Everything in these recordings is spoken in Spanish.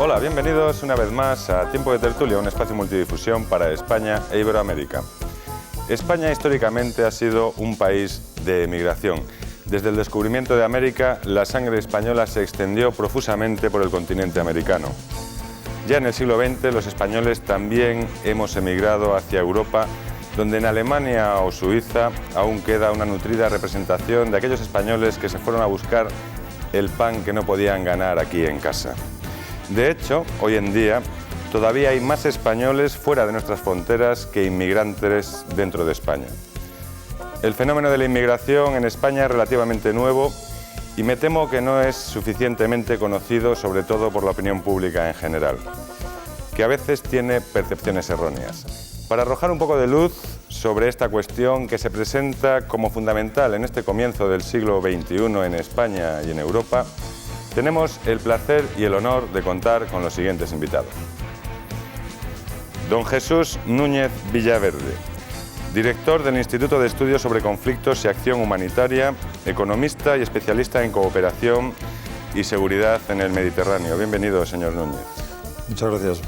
Hola, bienvenidos una vez más a Tiempo de Tertulia, un espacio multidifusión para España e Iberoamérica. España históricamente ha sido un país de emigración. Desde el descubrimiento de América, la sangre española se extendió profusamente por el continente americano. Ya en el siglo XX, los españoles también hemos emigrado hacia Europa, donde en Alemania o Suiza aún queda una nutrida representación de aquellos españoles que se fueron a buscar el pan que no podían ganar aquí en casa. De hecho, hoy en día, todavía hay más españoles fuera de nuestras fronteras que inmigrantes dentro de España. El fenómeno de la inmigración en España es relativamente nuevo y me temo que no es suficientemente conocido, sobre todo por la opinión pública en general, que a veces tiene percepciones erróneas. Para arrojar un poco de luz sobre esta cuestión que se presenta como fundamental en este comienzo del siglo XXI en España y en Europa, tenemos el placer y el honor de contar con los siguientes invitados. Don Jesús Núñez Villaverde, director del Instituto de Estudios sobre Conflictos y Acción Humanitaria, economista y especialista en cooperación y seguridad en el Mediterráneo. Bienvenido, señor Núñez. Muchas gracias.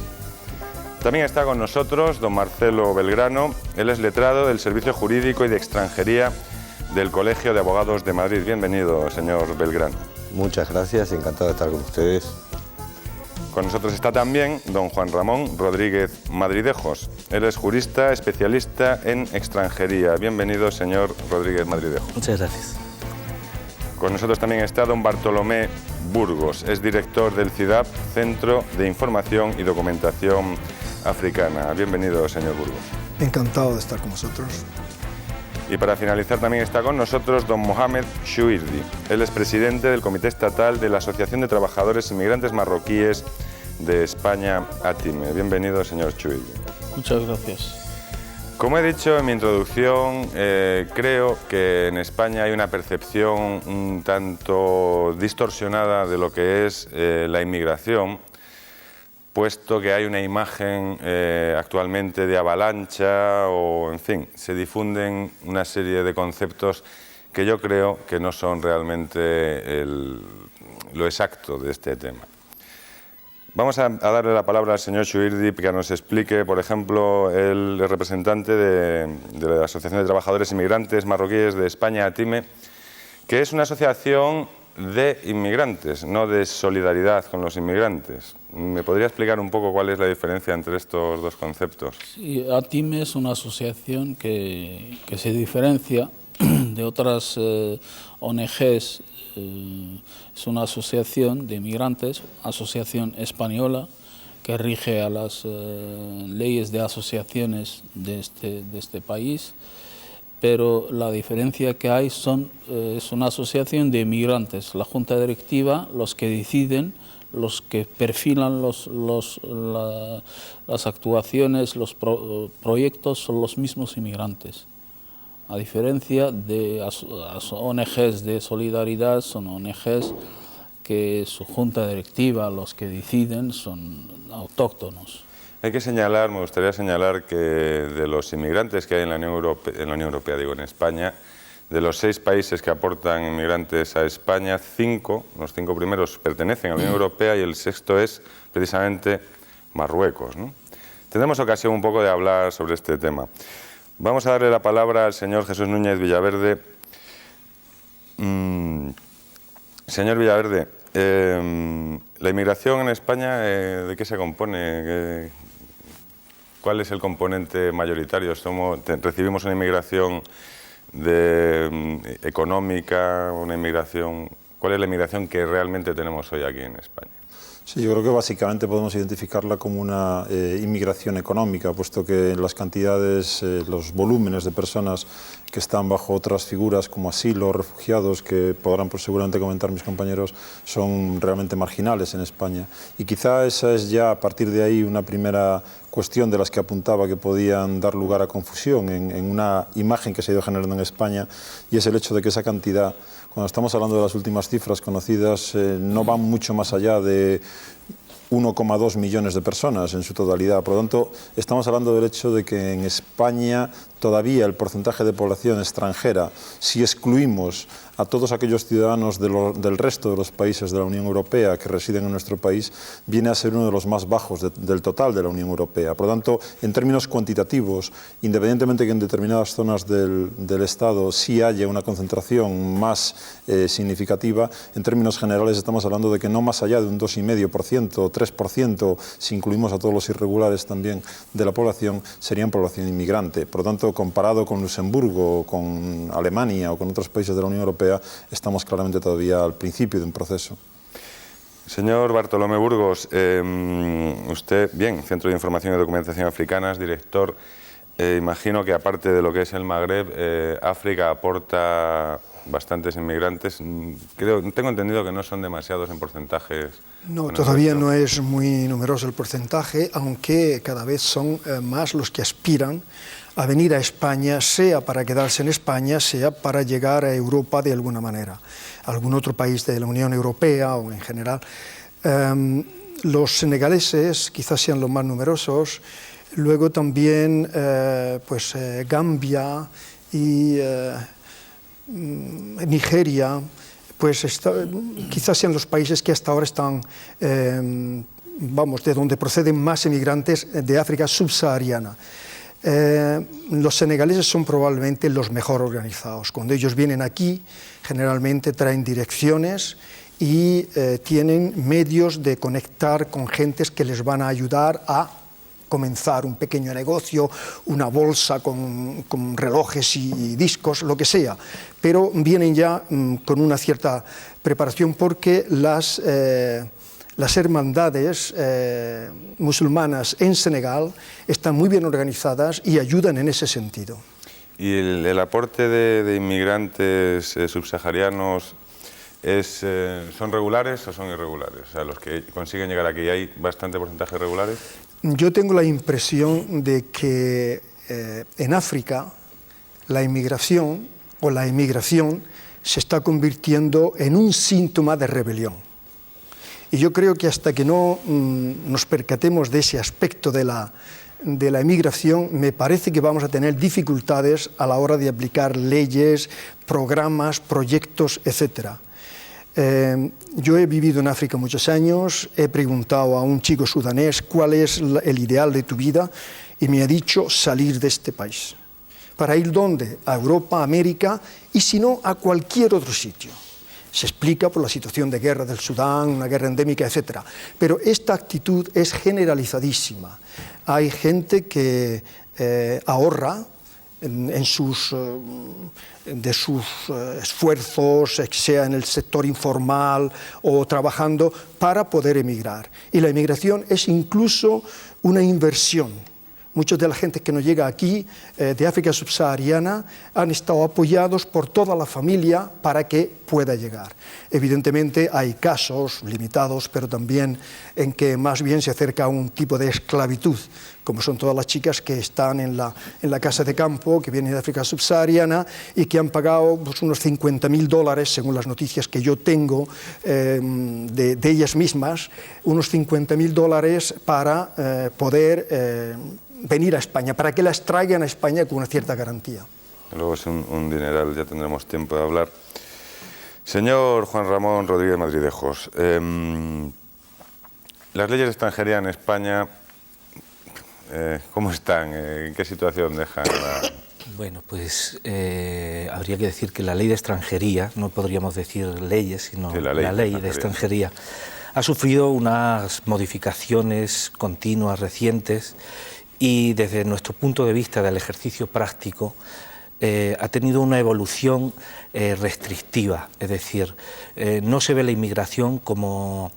También está con nosotros don Marcelo Belgrano. Él es letrado del Servicio Jurídico y de Extranjería del Colegio de Abogados de Madrid. Bienvenido, señor Belgrano. Muchas gracias, encantado de estar con ustedes. Con nosotros está también don Juan Ramón Rodríguez Madridejos. Él es jurista especialista en extranjería. Bienvenido, señor Rodríguez Madridejos. Muchas gracias. Con nosotros también está don Bartolomé Burgos. Es director del CIDAP, Centro de Información y Documentación Africana. Bienvenido, señor Burgos. Encantado de estar con vosotros. Y para finalizar también está con nosotros don Mohamed Chouirdi. Él es presidente del Comité Estatal de la Asociación de Trabajadores Inmigrantes Marroquíes de España, ATIME. Bienvenido, señor Chouirdi. Muchas gracias. Como he dicho en mi introducción, creo que en España hay una percepción un tanto distorsionada de lo que es la inmigración, puesto que hay una imagen actualmente de avalancha o, en fin, se difunden una serie de conceptos que yo creo que no son realmente lo exacto de este tema. Vamos a darle la palabra al señor Chouirdi que nos explique, por ejemplo, el representante de la Asociación de Trabajadores Inmigrantes Marroquíes de España, ATIME, que es una asociación de inmigrantes, no de solidaridad con los inmigrantes. ¿Me podría explicar un poco cuál es la diferencia entre estos dos conceptos? Sí, ATIME es una asociación que se diferencia de otras ONGs. Es una asociación de inmigrantes, asociación española, que rige a las leyes de asociaciones de este país, pero la diferencia que hay es una asociación de inmigrantes. La junta directiva, los que deciden, los que perfilan las actuaciones, los proyectos, son los mismos inmigrantes. A diferencia de ONGs de solidaridad, son ONGs que su junta directiva, los que deciden, son autóctonos. Hay que señalar, me gustaría señalar que de los inmigrantes que hay en la Unión Europea, digo en España, de los 6 países que aportan inmigrantes a España, los 5 primeros pertenecen a la Unión Europea y el 6º es precisamente Marruecos, ¿no? Tendremos ocasión un poco de hablar sobre este tema. Vamos a darle la palabra al señor Jesús Núñez Villaverde. Señor Villaverde, la inmigración en España, ¿de qué se compone? ¿Cuál es el componente mayoritario? ¿Recibimos una inmigración económica, una inmigración? ¿Cuál es la inmigración que realmente tenemos hoy aquí en España? Sí, yo creo que básicamente podemos identificarla como una inmigración económica, puesto que las cantidades, los volúmenes de personas que están bajo otras figuras como asilo, refugiados, que podrán seguramente comentar mis compañeros, son realmente marginales en España. Y quizá esa es ya a partir de ahí una primera cuestión de las que apuntaba que podían dar lugar a confusión en una imagen que se ha ido generando en España, y es el hecho de que esa cantidad, cuando estamos hablando de las últimas cifras conocidas, no van mucho más allá de 1,2 millones de personas en su totalidad. Por lo tanto, estamos hablando del hecho de que en España todavía el porcentaje de población extranjera, si excluimos a todos aquellos ciudadanos del resto de los países de la Unión Europea que residen en nuestro país, viene a ser uno de los más bajos del total de la Unión Europea. Por lo tanto, en términos cuantitativos, independientemente que en determinadas zonas del Estado sí haya una concentración más significativa, en términos generales estamos hablando de que no más allá de un 2,5% o 3%, si incluimos a todos los irregulares también de la población, serían población inmigrante. Por lo tanto, comparado con Luxemburgo, con Alemania o con otros países de la Unión Europea, estamos claramente todavía al principio de un proceso. Señor Bartolomé Burgos, usted, bien, Centro de Información y Documentación Africanas, director, imagino que aparte de lo que es el Magreb, África aporta bastantes inmigrantes. Tengo entendido que no son demasiados en porcentajes. No, todavía no es muy numeroso el porcentaje, aunque cada vez son más los que aspiran a venir a España, sea para quedarse en España, sea para llegar a Europa de alguna manera, a algún otro país de la Unión Europea o en general. Los senegaleses quizás sean los más numerosos, luego también Gambia y Nigeria, pues quizás sean los países que hasta ahora están, de donde proceden más emigrantes de África subsahariana. Los senegaleses son probablemente los mejor organizados. Cuando ellos vienen aquí, generalmente traen direcciones y tienen medios de conectar con gentes que les van a ayudar a comenzar un pequeño negocio, una bolsa con relojes y discos, lo que sea, pero vienen ya con una cierta preparación porque las hermandades musulmanas en Senegal están muy bien organizadas y ayudan en ese sentido. ¿Y el aporte de inmigrantes subsaharianos son regulares o son irregulares? O sea, los que consiguen llegar aquí, ¿hay bastante porcentaje de regulares? Yo tengo la impresión de que en África la inmigración o la emigración se está convirtiendo en un síntoma de rebelión. Y yo creo que hasta que no nos percatemos de ese aspecto de la emigración, me parece que vamos a tener dificultades a la hora de aplicar leyes, programas, proyectos, etcétera. Yo he vivido en África muchos años, he preguntado a un chico sudanés cuál es el ideal de tu vida y me ha dicho salir de este país. ¿Para ir dónde? A Europa, América y si no a cualquier otro sitio. Se explica por la situación de guerra del Sudán, una guerra endémica, etc. Pero esta actitud es generalizadísima. Hay gente que ahorra de sus esfuerzos, sea en el sector informal o trabajando, para poder emigrar. Y la emigración es incluso una inversión. Muchos de la gente que nos llega aquí de África subsahariana han estado apoyados por toda la familia para que pueda llegar. Evidentemente hay casos limitados, pero también en que más bien se acerca a un tipo de esclavitud, como son todas las chicas que están en la casa de campo, que vienen de África subsahariana y que han pagado pues, unos $50.000, según las noticias que yo tengo de ellas mismas, unos $50.000 para poder venir a España, para que las traigan a España con una cierta garantía. Luego es un dineral, ya tendremos tiempo de hablar. Señor Juan Ramón Rodríguez Madridejos, las leyes de extranjería en España, ¿cómo están? ¿En qué situación dejan? Bueno, pues habría que decir que la ley de extranjería, no podríamos decir leyes, sino sí, la ley de extranjería, ha sufrido unas modificaciones continuas, recientes, y desde nuestro punto de vista del ejercicio práctico ha tenido una evolución restrictiva, es decir, no se ve la inmigración como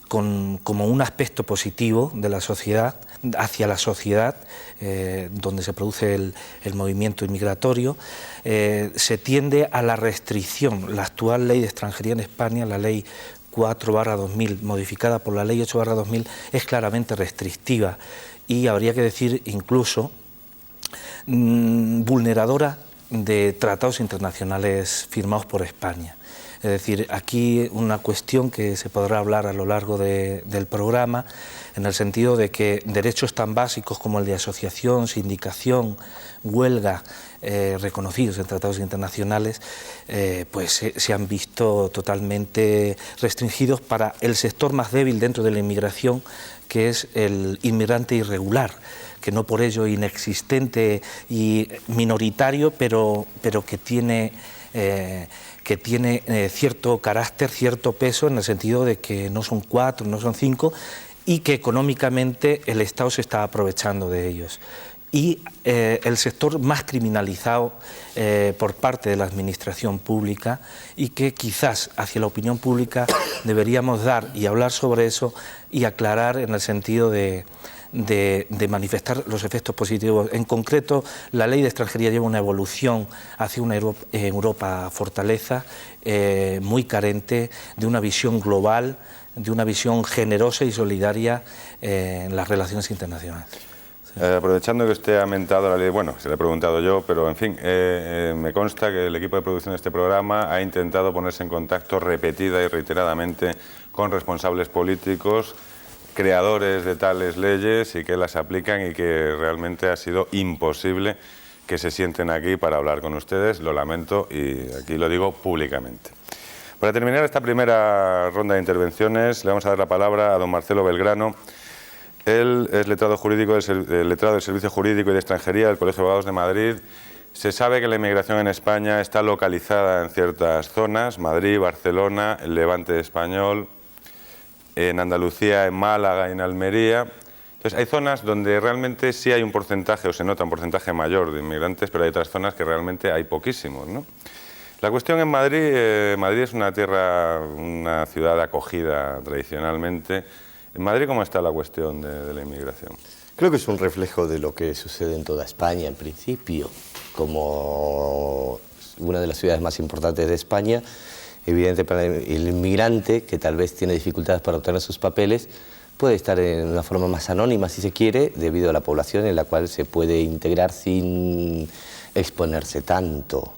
un aspecto positivo de la sociedad, hacia la sociedad donde se produce el movimiento inmigratorio, se tiende a la restricción. La actual ley de extranjería en España, la ley 4/2000, modificada por la ley 8/2000, es claramente restrictiva y habría que decir incluso vulneradora de tratados internacionales firmados por España. Es Es decir, aquí una cuestión que se podrá hablar a lo largo del programa, en el sentido de que derechos tan básicos como el de asociación, sindicación, huelga, reconocidos en tratados internacionales, pues se han visto totalmente restringidos para el sector más débil dentro de la inmigración, que es el inmigrante irregular, que no por ello inexistente y minoritario, pero que tiene cierto carácter, cierto peso, en el sentido de que no son 4, no son 5, y que económicamente el Estado se está aprovechando de ellos. Y el sector más criminalizado por parte de la administración pública, y que quizás hacia la opinión pública deberíamos dar y hablar sobre eso y aclarar en el sentido de manifestar los efectos positivos. En concreto, la ley de extranjería lleva una evolución hacia una Europa fortaleza, muy carente de una visión global, de una visión generosa y solidaria en las relaciones internacionales. Aprovechando que usted ha mentado la ley, bueno, se le he preguntado yo, pero en fin, me consta que el equipo de producción de este programa ha intentado ponerse en contacto repetida y reiteradamente con responsables políticos, creadores de tales leyes y que las aplican, y que realmente ha sido imposible que se sienten aquí para hablar con ustedes. Lo lamento y aquí lo digo públicamente. Para terminar esta primera ronda de intervenciones, le vamos a dar la palabra a don Marcelo Belgrano. Él es letrado del Servicio Jurídico y de Extranjería del Colegio de Abogados de Madrid. Se sabe que la inmigración en España está localizada en ciertas zonas: Madrid, Barcelona, el Levante español, en Andalucía, en Málaga y en Almería. Entonces hay zonas donde realmente sí hay un porcentaje, o se nota un porcentaje mayor de inmigrantes, pero hay otras zonas que realmente hay poquísimos, ¿no? La cuestión en Madrid, Madrid es una ciudad acogida tradicionalmente. ¿En Madrid cómo está la cuestión de la inmigración? Creo que es un reflejo de lo que sucede en toda España en principio. Como una de las ciudades más importantes de España, evidente para el inmigrante, que tal vez tiene dificultades para obtener sus papeles, puede estar en una forma más anónima, si se quiere, debido a la población en la cual se puede integrar sin exponerse tanto.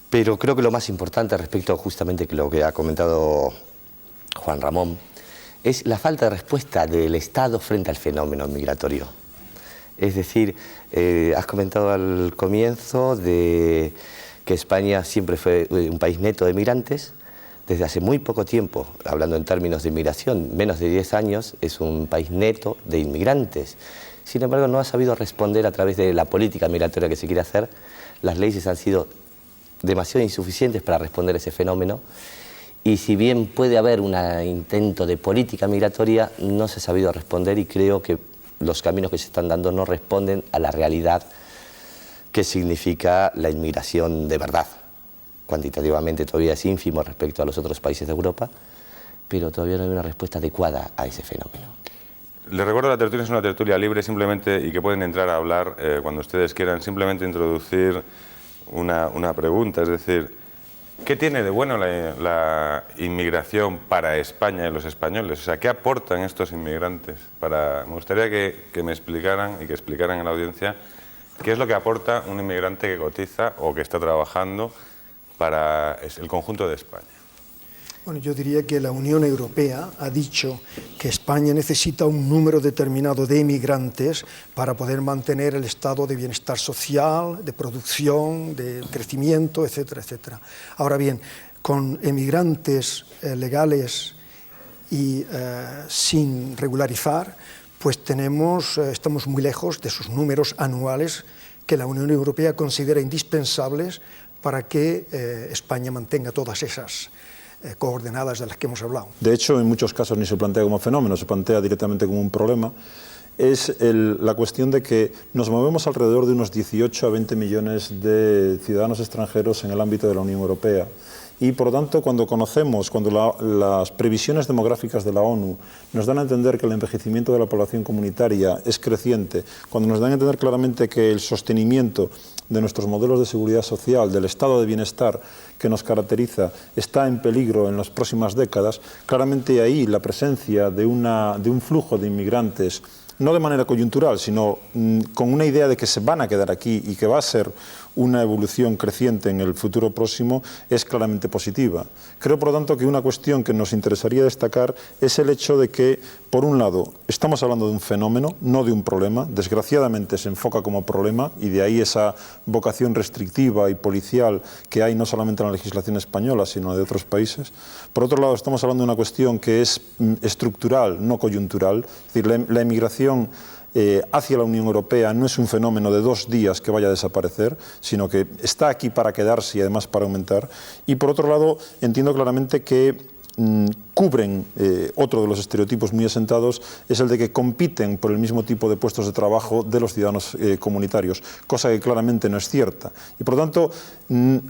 Pero creo que lo más importante respecto justamente a lo que ha comentado Juan Ramón es la falta de respuesta del Estado frente al fenómeno migratorio. Es decir, has comentado al comienzo de que España siempre fue un país neto de migrantes. Desde hace muy poco tiempo, hablando en términos de inmigración, menos de 10 años, es un país neto de inmigrantes. Sin embargo, no ha sabido responder a través de la política migratoria que se quiere hacer. Las leyes han sido demasiado insuficientes para responder a ese fenómeno. Y si bien puede haber un intento de política migratoria, no se ha sabido responder, y creo que los caminos que se están dando no responden a la realidad que significa la inmigración de verdad. Cuantitativamente todavía es ínfimo respecto a los otros países de Europa, pero todavía no hay una respuesta adecuada a ese fenómeno. Les recuerdo, la tertulia es una tertulia libre simplemente, y que pueden entrar a hablar cuando ustedes quieran. Simplemente introducir una pregunta, es decir, ¿qué tiene de bueno la inmigración para España y los españoles? O sea, ¿qué aportan estos inmigrantes? Me gustaría que me explicaran y que explicaran a la audiencia qué es lo que aporta un inmigrante que cotiza o que está trabajando para el conjunto de España. Bueno, yo diría que la Unión Europea ha dicho que España necesita un número determinado de inmigrantes para poder mantener el estado de bienestar social, de producción, de crecimiento, etcétera, etcétera. Ahora bien, con inmigrantes legales y sin regularizar, pues estamos muy lejos de sus números anuales que la Unión Europea considera indispensables para que España mantenga todas esas coordenadas de las que hemos hablado. De hecho, en muchos casos ni se plantea como fenómeno, se plantea directamente como un problema. Es la cuestión de que nos movemos alrededor de unos 18 a 20 millones de ciudadanos extranjeros en el ámbito de la Unión Europea. Y por lo tanto, cuando las previsiones demográficas de la ONU nos dan a entender que el envejecimiento de la población comunitaria es creciente, cuando nos dan a entender claramente que el sostenimiento de nuestros modelos de seguridad social, del estado de bienestar que nos caracteriza, está en peligro en las próximas décadas, claramente ahí la presencia de un flujo de inmigrantes, no de manera coyuntural, sino con una idea de que se van a quedar aquí y que va a ser una evolución creciente en el futuro próximo es claramente positiva. Creo, por lo tanto, que una cuestión que nos interesaría destacar es el hecho de que, por un lado, estamos hablando de un fenómeno, no de un problema. Desgraciadamente se enfoca como problema y de ahí esa vocación restrictiva y policial que hay no solamente en la legislación española, sino de otros países. Por otro lado, estamos hablando de una cuestión que es estructural, no coyuntural. Es decir, la emigración hacia la Unión Europea no es un fenómeno de 2 días que vaya a desaparecer, sino que está aquí para quedarse y además para aumentar. Y por otro lado, entiendo claramente que cubren otro de los estereotipos muy asentados, es el de que compiten por el mismo tipo de puestos de trabajo de los ciudadanos comunitarios, cosa que claramente no es cierta. Y por lo tanto,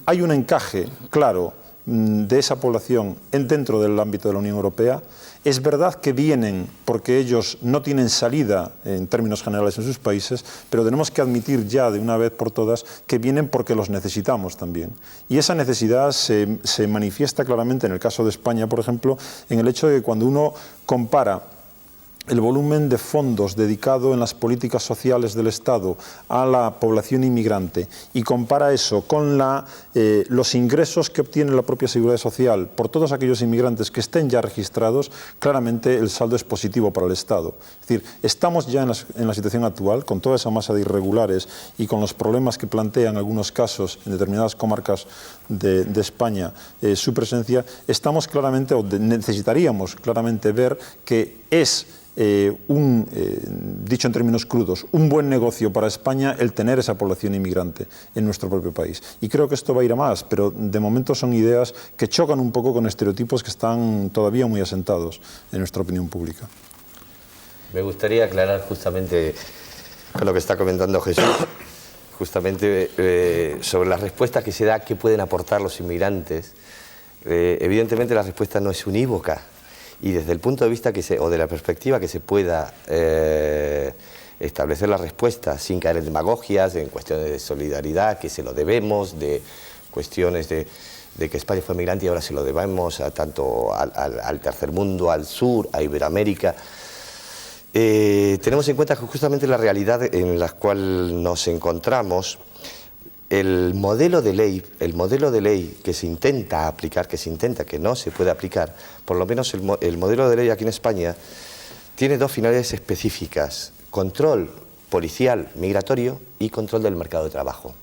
hay un encaje claro de esa población dentro del ámbito de la Unión Europea. Es verdad que vienen porque ellos no tienen salida en términos generales en sus países, pero tenemos que admitir ya de una vez por todas que vienen porque los necesitamos también. Y esa necesidad se manifiesta claramente en el caso de España, por ejemplo, en el hecho de que cuando uno compara el volumen de fondos dedicado en las políticas sociales del Estado a la población inmigrante y compara eso con los ingresos que obtiene la propia Seguridad Social por todos aquellos inmigrantes que estén ya registrados, claramente el saldo es positivo para el Estado. Es decir, estamos ya en la situación actual, con toda esa masa de irregulares y con los problemas que plantean en algunos casos en determinadas comarcas de España su presencia, estamos claramente, o necesitaríamos claramente ver que es dicho en términos crudos, un buen negocio para España el tener esa población inmigrante en nuestro propio país. Y creo que esto va a ir a más, pero de momento son ideas que chocan un poco con estereotipos que están todavía muy asentados en nuestra opinión pública. Me gustaría aclarar justamente con lo que está comentando Jesús, justamente sobre las respuestas que se da, qué pueden aportar los inmigrantes. Evidentemente la respuesta no es unívoca. Y desde el punto de vista o de la perspectiva que se pueda establecer la respuesta sin caer en demagogias, en cuestiones de solidaridad, que se lo debemos, de cuestiones de que España fue migrante y ahora se lo debemos tanto al tercer mundo, al sur, a Iberoamérica. Tenemos en cuenta que justamente la realidad en la cual nos encontramos, el modelo de ley que se intenta aplicar, que no se puede aplicar, por lo menos el modelo de ley aquí en España, tiene 2 finalidades específicas: control policial migratorio y control del mercado de trabajo.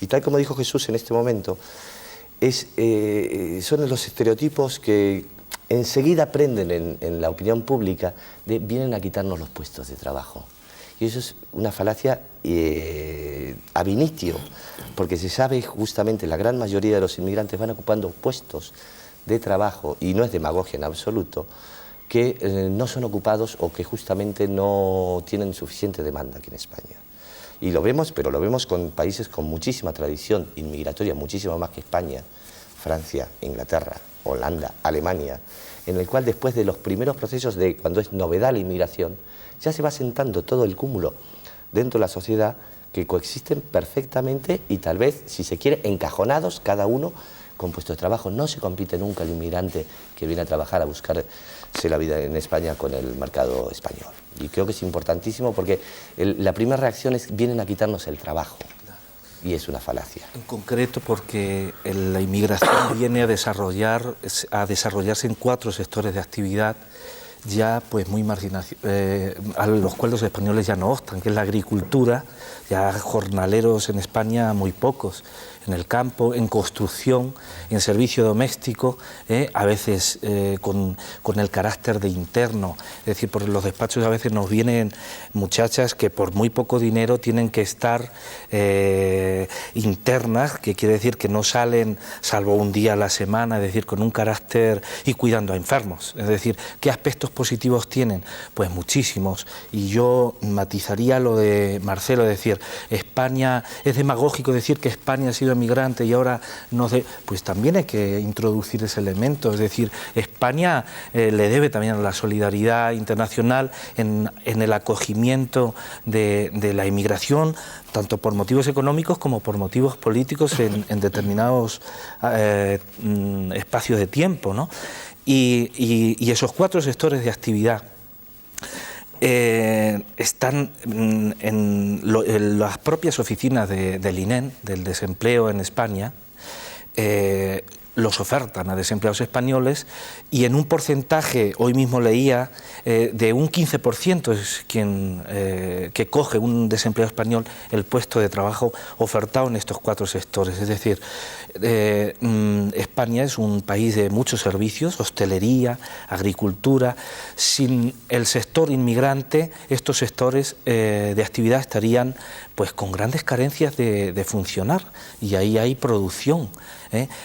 Y tal como dijo Jesús en este momento, son los estereotipos que enseguida prenden en la opinión pública de vienen a quitarnos los puestos de trabajo. Y eso es una falacia ab initio, porque se sabe justamente la gran mayoría de los inmigrantes van ocupando puestos de trabajo, y no es demagogia en absoluto, que no son ocupados o que justamente no tienen suficiente demanda aquí en España. Y lo vemos, pero lo vemos con países con muchísima tradición inmigratoria, muchísimo más que España, Francia, Inglaterra, Holanda, Alemania, en el cual después de los primeros procesos de cuando es novedad la inmigración, ya se va sentando todo el cúmulo dentro de la sociedad, que coexisten perfectamente y tal vez, si se quiere, encajonados cada uno con puestos de trabajo. No se compite nunca el inmigrante que viene a trabajar, a buscarse la vida en España con el mercado español. Y creo que es importantísimo porque la primera reacción es vienen a quitarnos el trabajo. Y es una falacia. En concreto porque la inmigración viene a desarrollarse en 4 sectores de actividad ya pues muy marginados, a los cuales los españoles ya no optan, que es la agricultura, ya jornaleros en España muy pocos, en el campo, en construcción, en servicio doméstico, a veces con el carácter de interno, es decir, por los despachos a veces nos vienen muchachas que por muy poco dinero tienen que estar internas, que quiere decir que no salen salvo un día a la semana, es decir, con un carácter y cuidando a enfermos, es decir, ¿qué aspectos positivos tienen? Pues muchísimos, y yo matizaría lo de Marcelo, es decir, España, es demagógico decir que España ha sido emigrante y ahora no pues también hay que introducir ese elemento, es decir, España le debe también a la solidaridad internacional en el acogimiento de la inmigración, tanto por motivos económicos como por motivos políticos en determinados espacios de tiempo, ¿no? Y esos 4 sectores de actividad están en las propias oficinas del INEN, del desempleo en España, los ofertan a desempleados españoles y en un porcentaje, hoy mismo leía, de un 15% es quien que coge un desempleado español el puesto de trabajo ofertado en estos 4 sectores. Es decir, España es un país de muchos servicios, hostelería, agricultura. Sin el sector inmigrante, estos sectores de actividad estarían pues con grandes carencias de funcionar, y ahí hay producción.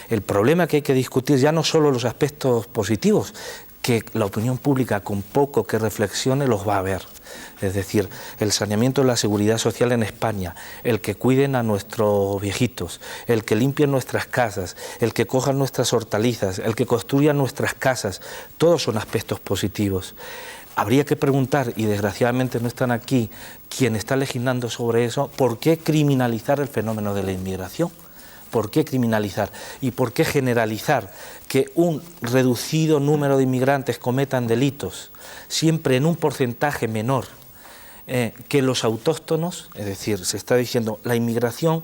El problema que hay que discutir ya no solo los aspectos positivos, que la opinión pública con poco que reflexione los va a ver. Es decir, el saneamiento de la seguridad social en España, el que cuiden a nuestros viejitos, el que limpien nuestras casas, el que cojan nuestras hortalizas, el que construyan nuestras casas, todos son aspectos positivos. Habría que preguntar, y desgraciadamente no están aquí, quien está legislando sobre eso, ¿por qué criminalizar el fenómeno de la inmigración? ¿Por qué criminalizar? ¿Y por qué generalizar que un reducido número de inmigrantes cometan delitos, siempre en un porcentaje menor que los autóctonos? Es decir, se está diciendo la inmigración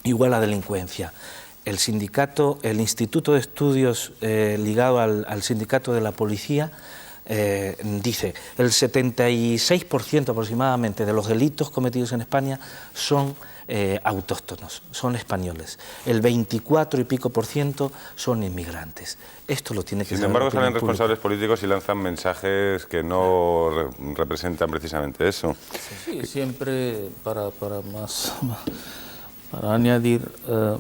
igual a delincuencia. El sindicato, el Instituto de Estudios ligado al sindicato de la policía, dice el 76% aproximadamente de los delitos cometidos en España son autóctonos, son españoles. El 24 y pico % son inmigrantes. Esto lo tiene que saber. Sin embargo, salen responsables políticos y lanzan mensajes que no representan precisamente eso. Sí, siempre para añadir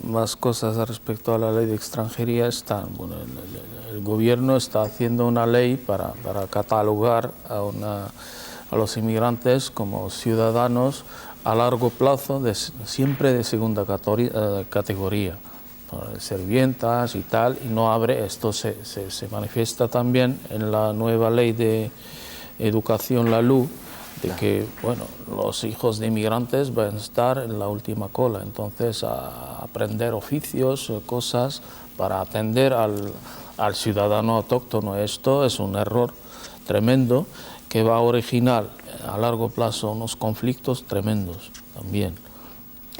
más cosas respecto a la ley de extranjería, el gobierno está haciendo una ley para catalogar a los inmigrantes como ciudadanos a largo plazo, siempre de segunda categoría, servientas y tal, y no abre. Esto se manifiesta también en la nueva ley de educación, la LU, de que bueno, los hijos de inmigrantes van a estar en la última cola, entonces a aprender oficios, cosas para atender al ciudadano autóctono. Esto es un error tremendo que va a originar a largo plazo unos conflictos tremendos también.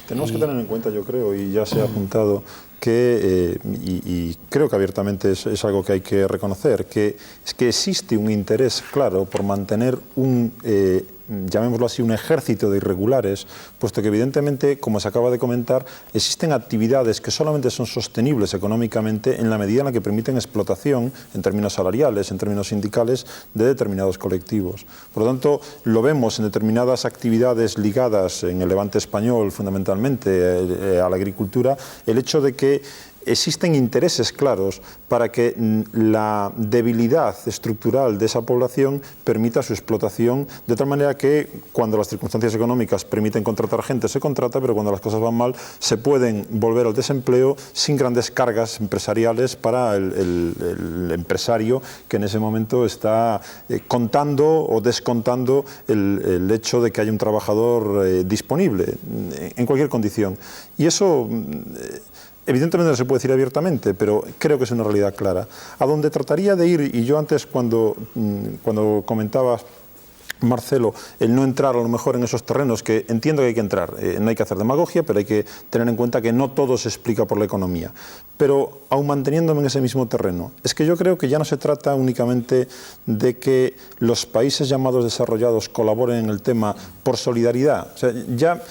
Tenemos que tener en cuenta, yo creo, y ya se ha apuntado, que, y creo que abiertamente es algo que hay que reconocer, que existe un interés claro por mantener llamémoslo así, un ejército de irregulares, puesto que evidentemente, como se acaba de comentar, existen actividades que solamente son sostenibles económicamente en la medida en la que permiten explotación en términos salariales, en términos sindicales, de determinados colectivos. Por lo tanto, lo vemos en determinadas actividades ligadas en el Levante español, fundamentalmente a la agricultura, el hecho de que existen intereses claros para que la debilidad estructural de esa población permita su explotación, de tal manera que cuando las circunstancias económicas permiten contratar gente, se contrata, pero cuando las cosas van mal, se pueden volver al desempleo sin grandes cargas empresariales para el empresario que en ese momento está contando o descontando el hecho de que haya un trabajador disponible en cualquier condición. Y eso evidentemente no se puede decir abiertamente, pero creo que es una realidad clara. A donde trataría de ir, y yo antes cuando comentabas, Marcelo, el no entrar a lo mejor en esos terrenos, que entiendo que hay que entrar, no hay que hacer demagogia, pero hay que tener en cuenta que no todo se explica por la economía. Pero aun manteniéndome en ese mismo terreno, es que yo creo que ya no se trata únicamente de que los países llamados desarrollados colaboren en el tema por solidaridad. O sea, ya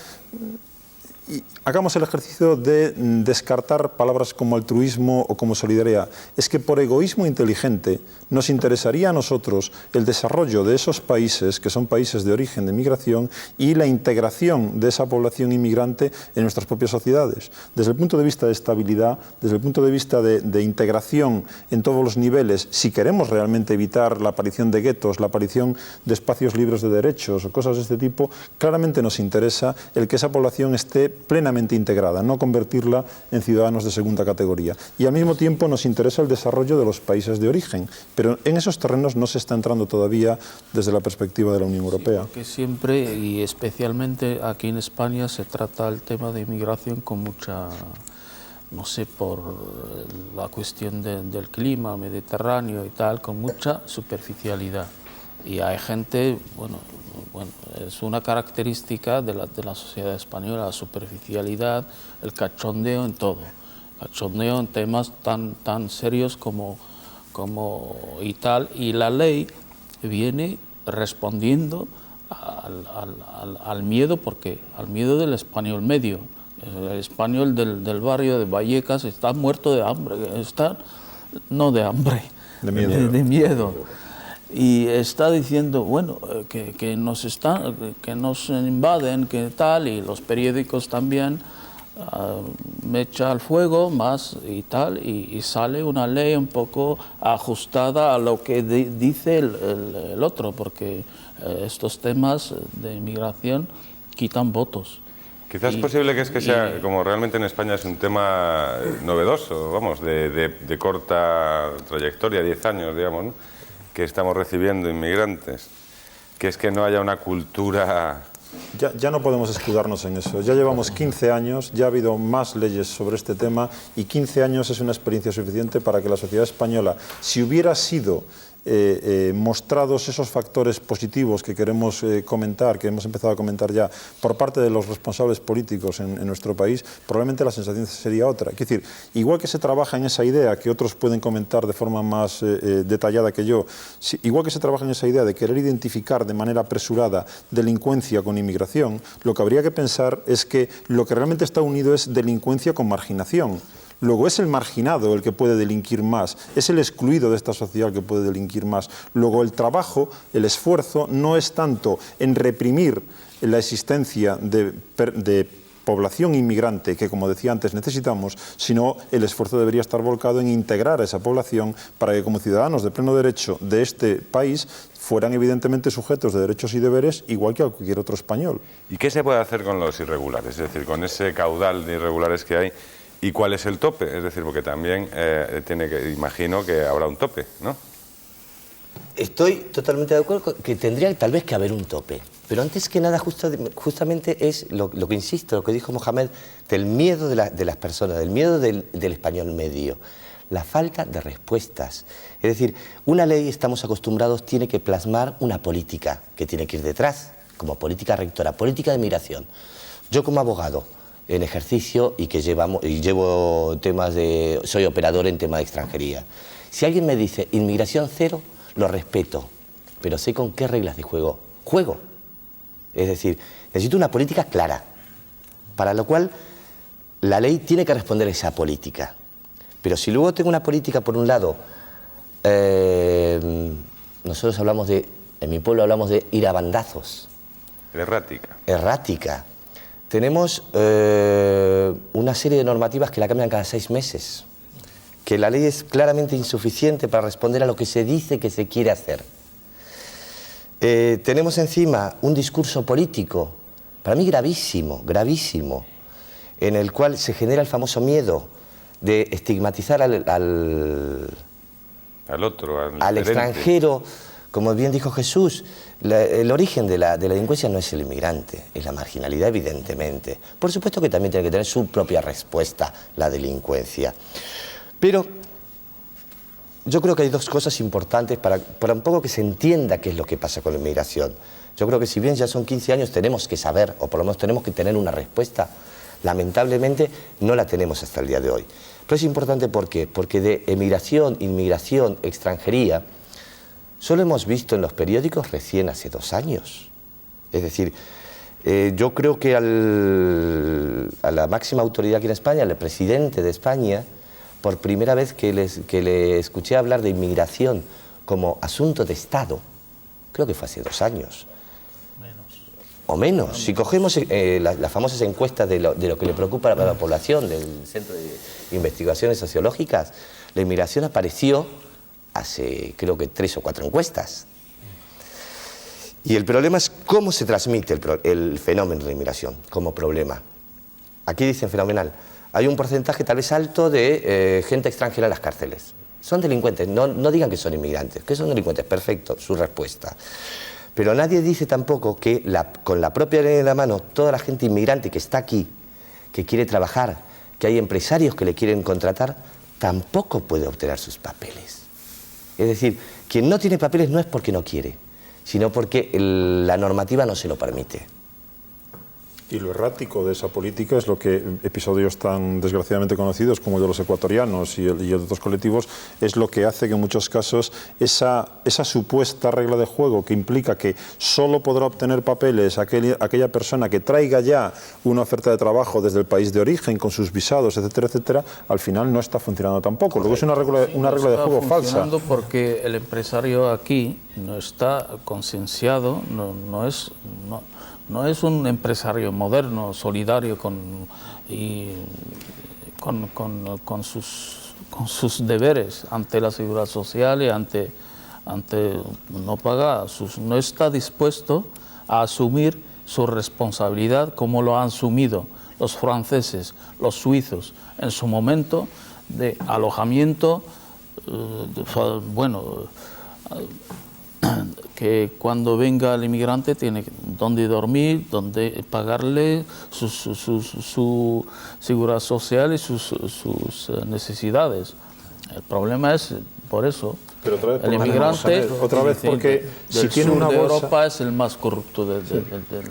y hagamos el ejercicio de descartar palabras como altruismo o como solidaridad. Es que por egoísmo inteligente nos interesaría a nosotros el desarrollo de esos países, que son países de origen de migración, y la integración de esa población inmigrante en nuestras propias sociedades. Desde el punto de vista de estabilidad, desde el punto de vista de integración en todos los niveles, si queremos realmente evitar la aparición de guetos, la aparición de espacios libres de derechos o cosas de este tipo, claramente nos interesa el que esa población esté plenamente integrada, no convertirla en ciudadanos de segunda categoría. Y al mismo tiempo nos interesa el desarrollo de los países de origen, pero en esos terrenos no se está entrando todavía desde la perspectiva de la Unión Europea. Sí, porque siempre, y especialmente aquí en España, se trata el tema de inmigración con mucha, no sé, por la cuestión del clima mediterráneo y tal, con mucha superficialidad. Y hay gente, bueno, es una característica de la sociedad española, la superficialidad, el cachondeo en todo, cachondeo en temas tan serios como y tal, y la ley viene respondiendo al miedo, porque al miedo del español medio. El español del barrio de Vallecas está muerto de hambre, no de hambre, de miedo. Y está diciendo, bueno, que nos invaden, que tal, y los periódicos también mecha al fuego más y tal, y sale una ley un poco ajustada a lo que dice el otro, porque estos temas de inmigración quitan votos. Quizás es posible que sea, como realmente en España es un tema novedoso, vamos, de corta trayectoria, 10 años, digamos, ¿no?, que estamos recibiendo inmigrantes, que es que no haya una cultura... Ya no podemos escudarnos en eso. Ya llevamos 15 años, ya ha habido más leyes sobre este tema y 15 años es una experiencia suficiente para que la sociedad española, si hubiera sido mostrados esos factores positivos que queremos comentar, que hemos empezado a comentar ya, por parte de los responsables políticos en nuestro país, probablemente la sensación sería otra. Es decir, igual que se trabaja en esa idea, que otros pueden comentar de forma más detallada que yo, igual que se trabaja en esa idea de querer identificar de manera apresurada delincuencia con inmigración, lo que habría que pensar es que lo que realmente está unido es delincuencia con marginación. Luego es el marginado el que puede delinquir más, es el excluido de esta sociedad el que puede delinquir más. Luego el trabajo, el esfuerzo, no es tanto en reprimir la existencia de población inmigrante que, como decía antes, necesitamos, sino el esfuerzo debería estar volcado en integrar a esa población para que, como ciudadanos de pleno derecho de este país, fueran evidentemente sujetos de derechos y deberes igual que cualquier otro español. ¿Y qué se puede hacer con los irregulares? Es decir, con ese caudal de irregulares que hay. ¿Y cuál es el tope? Es decir, porque también imagino que habrá un tope, ¿no? Estoy totalmente de acuerdo que tendría tal vez que haber un tope. Pero antes que nada, justamente es lo que insisto, lo que dijo Mohamed, del miedo de las personas, del miedo del español medio. La falta de respuestas. Es decir, una ley, estamos acostumbrados, tiene que plasmar una política que tiene que ir detrás, como política rectora, política de migración. Yo como abogado, en ejercicio y llevo temas soy operador en tema de extranjería. Si alguien me dice inmigración cero, lo respeto, pero sé con qué reglas de juego juego. Es decir, necesito una política clara, para lo cual la ley tiene que responder a esa política. Pero si luego tengo una política, por un lado, nosotros hablamos en mi pueblo hablamos de ir a bandazos. Errática. Tenemos una serie de normativas que la cambian cada 6 meses, que la ley es claramente insuficiente para responder a lo que se dice que se quiere hacer. Tenemos encima un discurso político, para mí gravísimo, en el cual se genera el famoso miedo de estigmatizar al extranjero. Como bien dijo Jesús, el origen de la delincuencia no es el inmigrante, es la marginalidad, evidentemente. Por supuesto que también tiene que tener su propia respuesta la delincuencia. Pero yo creo que hay dos cosas importantes para un poco que se entienda qué es lo que pasa con la inmigración. Yo creo que si bien ya son 15 años, tenemos que saber, o por lo menos tenemos que tener una respuesta. Lamentablemente no la tenemos hasta el día de hoy. Pero es importante, ¿por qué? Porque de emigración, inmigración, extranjería, solo hemos visto en los periódicos recién hace 2 años. Es decir, yo creo que a la máxima autoridad aquí en España, al presidente de España, por primera vez que le escuché hablar de inmigración como asunto de Estado, creo que fue hace 2 años. O menos. Si cogemos las famosas encuestas de lo que le preocupa a la población del Centro de Investigaciones Sociológicas, la inmigración apareció hace creo que 3 o 4 encuestas. Y el problema es cómo se transmite el fenómeno de inmigración como problema. Aquí dicen fenomenal. Hay un porcentaje tal vez alto de gente extranjera en las cárceles. Son delincuentes, no digan que son inmigrantes, que son delincuentes, perfecto, su respuesta. Pero nadie dice tampoco que con la propia ley en la mano, toda la gente inmigrante que está aquí, que quiere trabajar, que hay empresarios que le quieren contratar, tampoco puede obtener sus papeles. Es decir, quien no tiene papeles no es porque no quiere, sino porque la normativa no se lo permite. Y lo errático de esa política es lo que episodios tan desgraciadamente conocidos como el de los ecuatorianos y el de otros colectivos es lo que hace que en muchos casos esa supuesta regla de juego que implica que solo podrá obtener papeles aquella persona que traiga ya una oferta de trabajo desde el país de origen con sus visados, etcétera, etcétera, al final no está funcionando tampoco. Luego es una regla de juego falsa. Porque el empresario aquí no está concienciado, no es un empresario moderno, solidario con sus deberes ante la seguridad social y ante no pagar. No está dispuesto a asumir su responsabilidad como lo han asumido los franceses, los suizos, en su momento de alojamiento, que cuando venga el inmigrante tiene dónde dormir, dónde pagarle su seguridad social y sus necesidades. El problema es por eso. Pero otra vez, el inmigrante porque si tiene una bolsa, de Europa es el más corrupto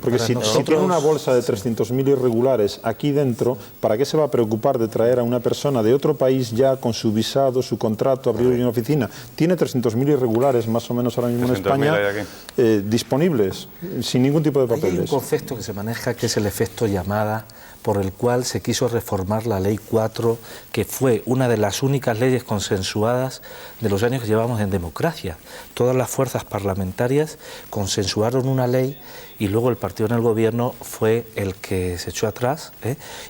porque si tiene una bolsa de 300.000 irregulares aquí dentro, ¿para qué se va a preocupar de traer a una persona de otro país ya con su visado, su contrato, abrir una oficina? Tiene 300.000 irregulares más o menos ahora mismo en España disponibles, sin ningún tipo de papeles. Hay un concepto que se maneja que es el efecto llamada, por el cual se quiso reformar la Ley 4, que fue una de las únicas leyes consensuadas de los años que llevamos en democracia. Todas las fuerzas parlamentarias consensuaron una ley y luego el partido en el gobierno fue el que se echó atrás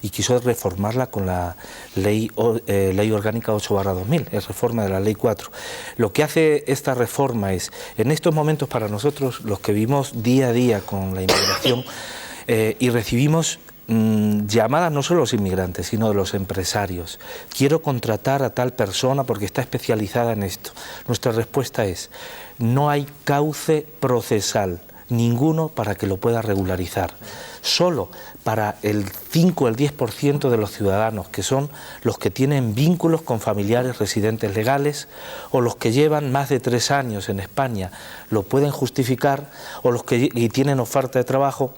y quiso reformarla con la Ley Orgánica 8/2000, es reforma de la Ley 4. Lo que hace esta reforma es, en estos momentos para nosotros, los que vivimos día a día con la inmigración y recibimos llamadas no solo de los inmigrantes, sino de los empresarios. Quiero contratar a tal persona porque está especializada en esto. Nuestra respuesta es, no hay cauce procesal ninguno para que lo pueda regularizar. Solo para el 5 o el 10% de los ciudadanos, que son los que tienen vínculos con familiares residentes legales o los que llevan más de 3 años en España, lo pueden justificar, o los que tienen oferta de trabajo,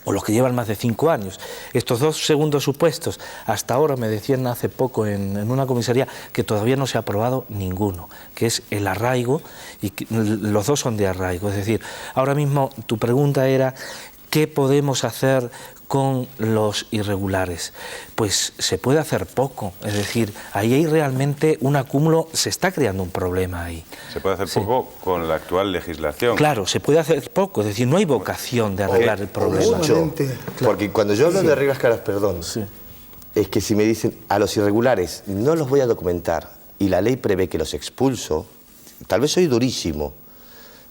o los que llevan más de 5 años. Estos dos segundos supuestos, hasta ahora me decían hace poco en una comisaría que todavía no se ha aprobado ninguno, que es el arraigo, y los dos son de arraigo. Es decir, ahora mismo tu pregunta era, ¿qué podemos hacer con los irregulares? Pues se puede hacer poco, es decir, ahí hay realmente un acúmulo, se está creando un problema ahí. Se puede hacer poco con la actual legislación. Claro, se puede hacer poco, es decir, no hay vocación de arreglar el problema. Porque cuando yo hablo de reglas claras, perdón, es que si me dicen a los irregulares no los voy a documentar y la ley prevé que los expulso, tal vez soy durísimo,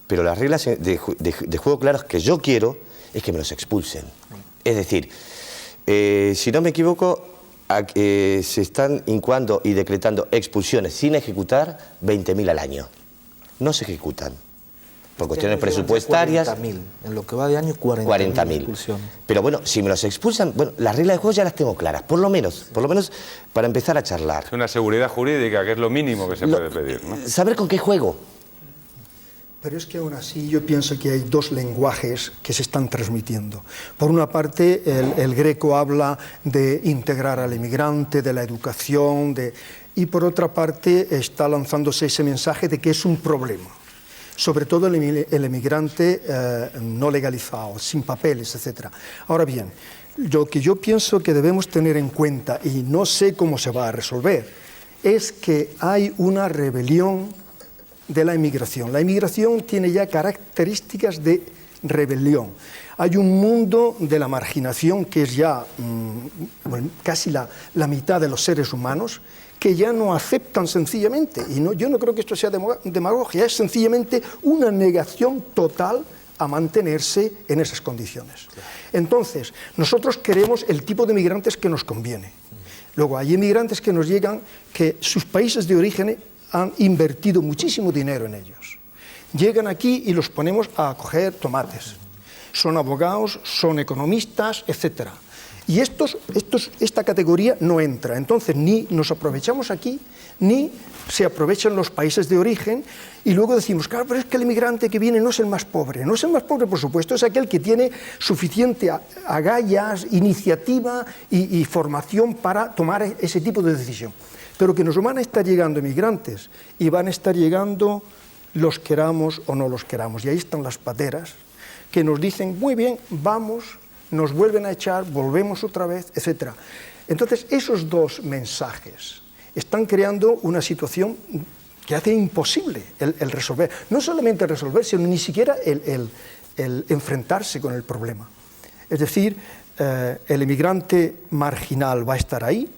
pero las reglas de juego claras que yo quiero es que me los expulsen. Es decir, si no me equivoco, se están incoando y decretando expulsiones sin ejecutar 20.000 al año. No se ejecutan. Por cuestiones presupuestarias. 40.000. En lo que va de año, 40.000 expulsiones. Pero bueno, si me los expulsan, bueno, las reglas de juego ya las tengo claras, por lo menos para empezar a charlar. Es una seguridad jurídica, que es lo mínimo que se puede pedir, ¿no? Saber con qué juego. Pero es que aún así yo pienso que hay dos lenguajes que se están transmitiendo. Por una parte, el Greco habla de integrar al inmigrante, de la educación, y por otra parte está lanzándose ese mensaje de que es un problema. Sobre todo el inmigrante no legalizado, sin papeles, etc. Ahora bien, lo que yo pienso que debemos tener en cuenta, y no sé cómo se va a resolver, es que hay una rebelión de la inmigración. La inmigración tiene ya características de rebelión. Hay un mundo de la marginación que es ya casi la mitad de los seres humanos que ya no aceptan sencillamente, y yo no creo que esto sea demagogia, es sencillamente una negación total a mantenerse en esas condiciones. Entonces, nosotros queremos el tipo de migrantes que nos conviene. Luego, hay inmigrantes que nos llegan que sus países de origen han invertido muchísimo dinero en ellos. Llegan aquí y los ponemos a coger tomates. Son abogados, son economistas, etc. Y esta categoría no entra. Entonces, ni nos aprovechamos aquí, ni se aprovechan los países de origen, y luego decimos, claro, pero es que el inmigrante que viene no es el más pobre. No es el más pobre, por supuesto, es aquel que tiene suficiente agallas, iniciativa y formación para tomar ese tipo de decisión. Pero que nos van a estar llegando inmigrantes, y van a estar llegando los queramos o no los queramos. Y ahí están las pateras, que nos dicen, muy bien, vamos, nos vuelven a echar, volvemos otra vez, etc. Entonces, esos dos mensajes están creando una situación que hace imposible el resolver. No solamente el resolver, sino ni siquiera el enfrentarse con el problema. Es decir, el inmigrante marginal va a estar ahí,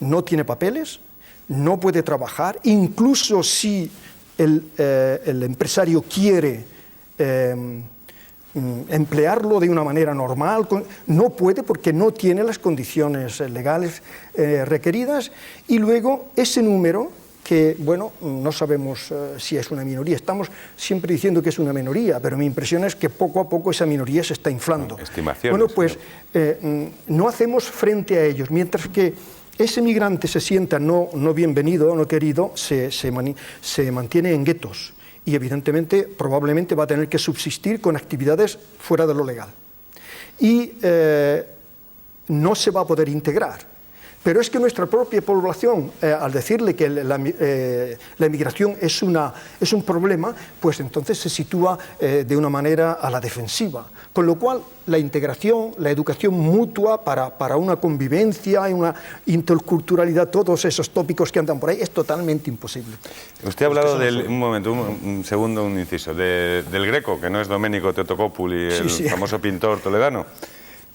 no tiene papeles, no puede trabajar, incluso si el empresario quiere emplearlo de una manera normal, no puede porque no tiene las condiciones legales requeridas, y luego ese número, que bueno, no sabemos si es una minoría, estamos siempre diciendo que es una minoría, pero mi impresión es que poco a poco esa minoría se está inflando. Estimaciones. Bueno, pues no hacemos frente a ellos, mientras que ese migrante se sienta no bienvenido, no querido, se mantiene en guetos. Y evidentemente, probablemente va a tener que subsistir con actividades fuera de lo legal. Y no se va a poder integrar. Pero es que nuestra propia población, al decirle que la inmigración es un problema, pues entonces se sitúa de una manera a la defensiva. Con lo cual, la integración, la educación mutua para una convivencia y una interculturalidad, todos esos tópicos que andan por ahí, es totalmente imposible. Usted ha hablado un segundo, un inciso, del Greco, que no es Domenico Totocopuli, el famoso pintor toledano.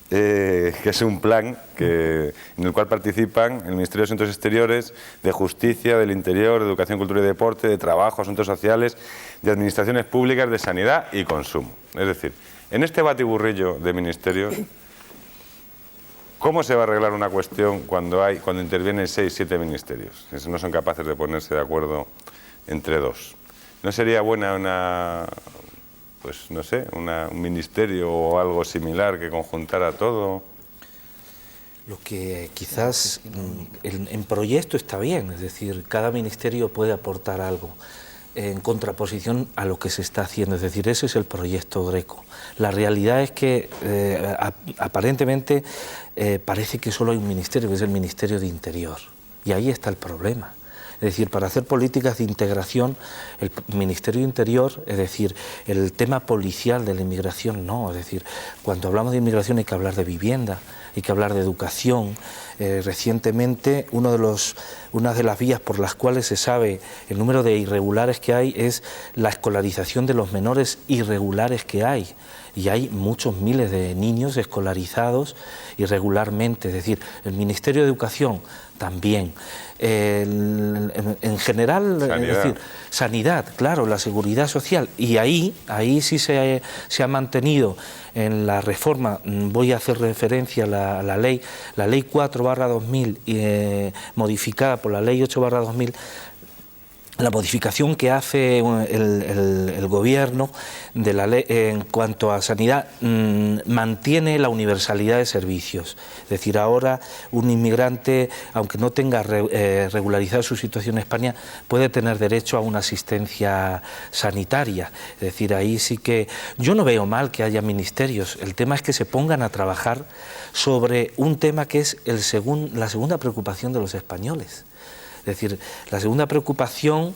Que es un plan en el cual participan el Ministerio de Asuntos Exteriores, de Justicia, del Interior, de Educación, Cultura y Deporte, de Trabajo, Asuntos Sociales, de Administraciones Públicas, de Sanidad y Consumo. Es decir, en este batiburrillo de ministerios, ¿cómo se va a arreglar una cuestión cuando intervienen 6, 7 ministerios? Que no son capaces de ponerse de acuerdo entre dos. ¿No sería buena pues no sé, un ministerio o algo similar que conjuntara todo? Lo que quizás en proyecto está bien, es decir, cada ministerio puede aportar algo en contraposición a lo que se está haciendo, es decir, ese es el proyecto Greco. La realidad es que aparentemente parece que solo hay un ministerio, que es el Ministerio de Interior, y ahí está el problema. Es decir, para hacer políticas de integración, el Ministerio de Interior, es decir, el tema policial de la inmigración, no. Es decir, cuando hablamos de inmigración hay que hablar de vivienda, hay que hablar de educación. Recientemente, una de las vías por las cuales se sabe el número de irregulares que hay es la escolarización de los menores irregulares que hay. Y hay muchos miles de niños escolarizados irregularmente. Es decir, el Ministerio de Educación también. En general, sanidad. Es decir, sanidad, claro, la seguridad social. Y ahí sí se ha mantenido en la reforma, voy a hacer referencia a la ley 4/2000, modificada por la ley 8/2000, la modificación que hace el gobierno de la ley en cuanto a sanidad mantiene la universalidad de servicios. Es decir, ahora un inmigrante, aunque no tenga regularizada su situación en España, puede tener derecho a una asistencia sanitaria. Es decir, ahí sí que yo no veo mal que haya ministerios. El tema es que se pongan a trabajar sobre un tema que es la segunda preocupación de los españoles. Es decir, la segunda preocupación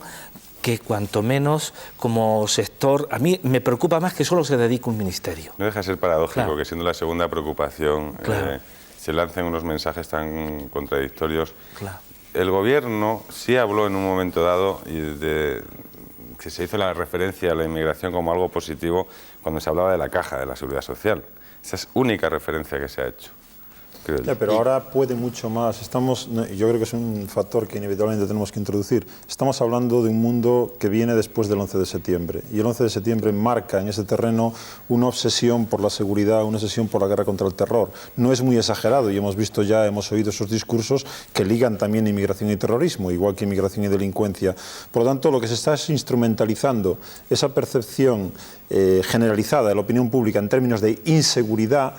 que cuanto menos como sector, a mí me preocupa más que solo se dedique un ministerio. No deja de ser paradójico, claro, que siendo la segunda preocupación, claro, se lancen unos mensajes tan contradictorios. Claro. El gobierno sí habló en un momento dado que se hizo la referencia a la inmigración como algo positivo cuando se hablaba de la caja de la Seguridad Social. Esa es única referencia que se ha hecho. Pero ahora puede mucho más. Yo creo que es un factor que inevitablemente tenemos que introducir. Estamos hablando de un mundo que viene después del 11 de septiembre. Y el 11 de septiembre marca en ese terreno una obsesión por la seguridad, una obsesión por la guerra contra el terror. No es muy exagerado y hemos oído esos discursos que ligan también inmigración y terrorismo, igual que inmigración y delincuencia. Por lo tanto, lo que se está es instrumentalizando esa percepción generalizada de la opinión pública en términos de inseguridad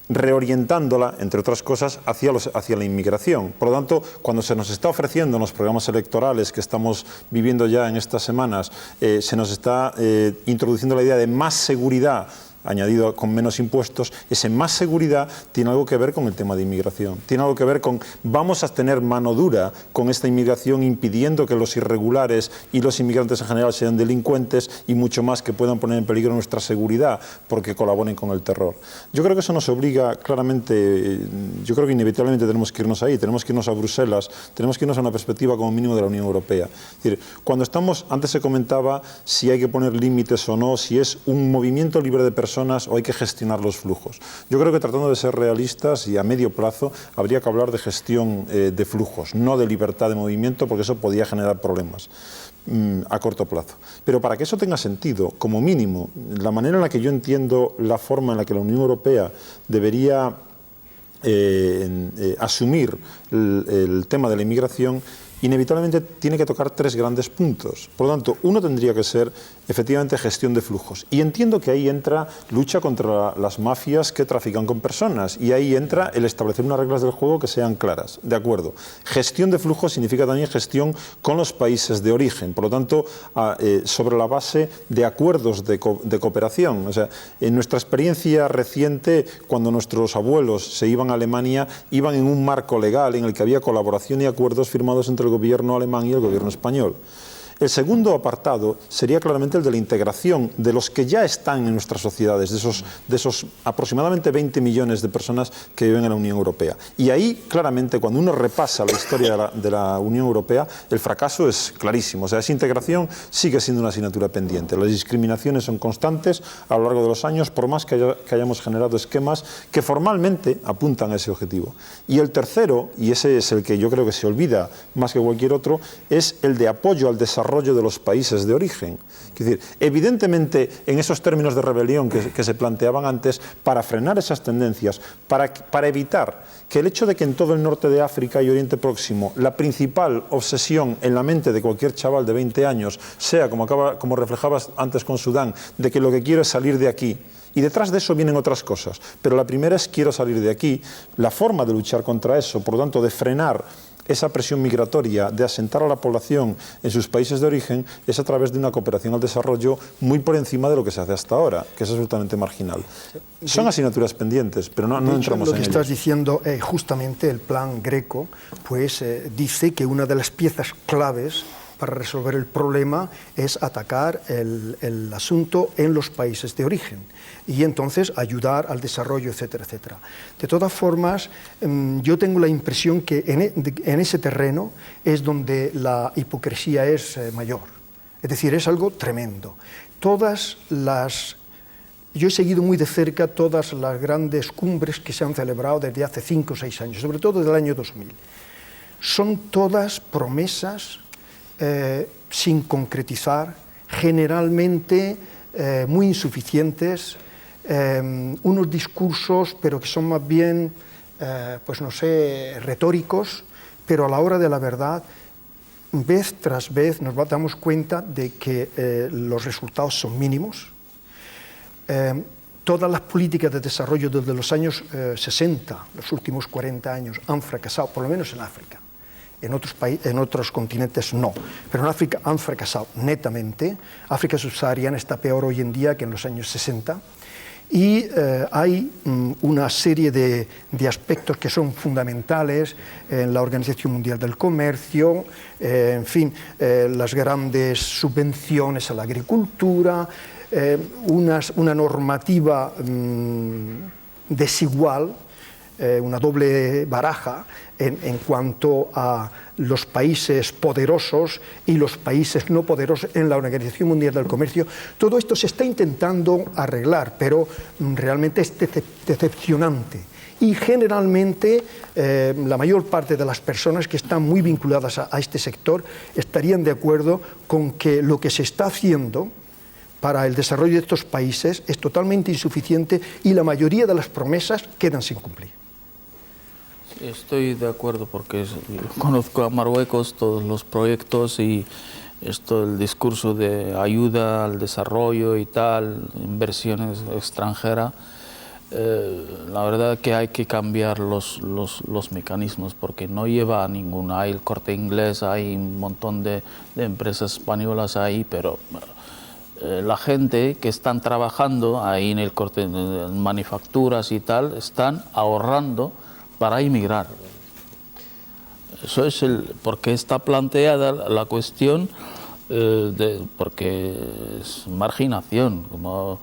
reorientándola, entre otras cosas, hacia la inmigración. Por lo tanto, cuando se nos está ofreciendo en los programas electorales que estamos viviendo ya en estas semanas, se nos está introduciendo la idea de más seguridad, añadido con menos impuestos, ese más seguridad tiene algo que ver con el tema de inmigración. Tiene algo que ver con, vamos a tener mano dura con esta inmigración, impidiendo que los irregulares y los inmigrantes en general sean delincuentes y mucho más que puedan poner en peligro nuestra seguridad porque colaboren con el terror. Yo creo que eso nos obliga claramente, yo creo que inevitablemente tenemos que irnos ahí, tenemos que irnos a Bruselas, tenemos que irnos a una perspectiva como mínimo de la Unión Europea. Es decir, cuando estamos, antes se comentaba si hay que poner límites o no, si es un movimiento libre de personas o hay que gestionar los flujos. Yo creo que tratando de ser realistas y a medio plazo habría que hablar de gestión de flujos, no de libertad de movimiento, porque eso podía generar problemas a corto plazo. Pero para que eso tenga sentido, como mínimo, la manera en la que yo entiendo la forma en la que la Unión Europea debería asumir el tema de la inmigración, inevitablemente tiene que tocar tres grandes puntos. Por lo tanto, uno tendría que ser efectivamente gestión de flujos. Y entiendo que ahí entra lucha contra las mafias que trafican con personas. Y ahí entra el establecer unas reglas del juego que sean claras. De acuerdo. Gestión de flujos significa también gestión con los países de origen. Por lo tanto, sobre la base de acuerdos de cooperación. O sea, en nuestra experiencia reciente, cuando nuestros abuelos se iban a Alemania, iban en un marco legal en el que había colaboración y acuerdos firmados entre el gobierno alemán y el gobierno español. El segundo apartado sería claramente el de la integración de los que ya están en nuestras sociedades, de esos aproximadamente 20 millones de personas que viven en la Unión Europea. Y ahí, claramente, cuando uno repasa la historia de la Unión Europea, el fracaso es clarísimo. O sea, esa integración sigue siendo una asignatura pendiente. Las discriminaciones son constantes a lo largo de los años, por más que hayamos generado esquemas que formalmente apuntan a ese objetivo. Y el tercero, y ese es el que yo creo que se olvida más que cualquier otro, es el de apoyo al desarrollo de los países de origen. Es decir, evidentemente, en esos términos de rebelión que se planteaban antes, para frenar esas tendencias, para evitar que el hecho de que en todo el norte de África y Oriente Próximo la principal obsesión en la mente de cualquier chaval de 20 años sea, como reflejabas antes con Sudán, de que lo que quiero es salir de aquí. Y detrás de eso vienen otras cosas. Pero la primera es quiero salir de aquí. La forma de luchar contra eso, por lo tanto, de frenar esa presión migratoria, de asentar a la población en sus países de origen, es a través de una cooperación al desarrollo muy por encima de lo que se hace hasta ahora, que es absolutamente marginal. Son asignaturas pendientes, pero no entramos en ello. Lo que estás diciendo, justamente el plan Greco, pues dice que una de las piezas claves para resolver el problema es atacar el asunto en los países de origen y entonces ayudar al desarrollo, etcétera, etcétera. De todas formas, yo tengo la impresión que en ese terreno es donde la hipocresía es mayor. Es decir, es algo tremendo. Yo he seguido muy de cerca todas las grandes cumbres que se han celebrado desde hace 5 o 6 años, sobre todo desde el año 2000. Son todas promesas sin concretizar, generalmente muy insuficientes, unos discursos, pero que son más bien, pues no sé, retóricos, pero a la hora de la verdad, vez tras vez nos damos cuenta de que los resultados son mínimos. Todas las políticas de desarrollo desde los años 60, los últimos 40 años, han fracasado, por lo menos en África. En otros continentes no, pero en África han fracasado netamente. África subsahariana está peor hoy en día que en los años 60 y hay una serie de aspectos que son fundamentales en la Organización Mundial del Comercio, en fin, las grandes subvenciones a la agricultura, una normativa desigual, una doble baraja en cuanto a los países poderosos y los países no poderosos en la Organización Mundial del Comercio. Todo esto se está intentando arreglar, pero realmente es decepcionante. Y generalmente la mayor parte de las personas que están muy vinculadas a este sector estarían de acuerdo con que lo que se está haciendo para el desarrollo de estos países es totalmente insuficiente y la mayoría de las promesas quedan sin cumplir. Estoy de acuerdo porque conozco a Marruecos, todos los proyectos y el discurso de ayuda al desarrollo y tal, inversiones extranjeras, la verdad que hay que cambiar los mecanismos, porque no lleva a ninguna. Hay el Corte Inglés, hay un montón de empresas españolas ahí, pero la gente que están trabajando ahí en el corte, en manufacturas y tal, están ahorrando para emigrar. Eso es porque está planteada la cuestión, porque es marginación, como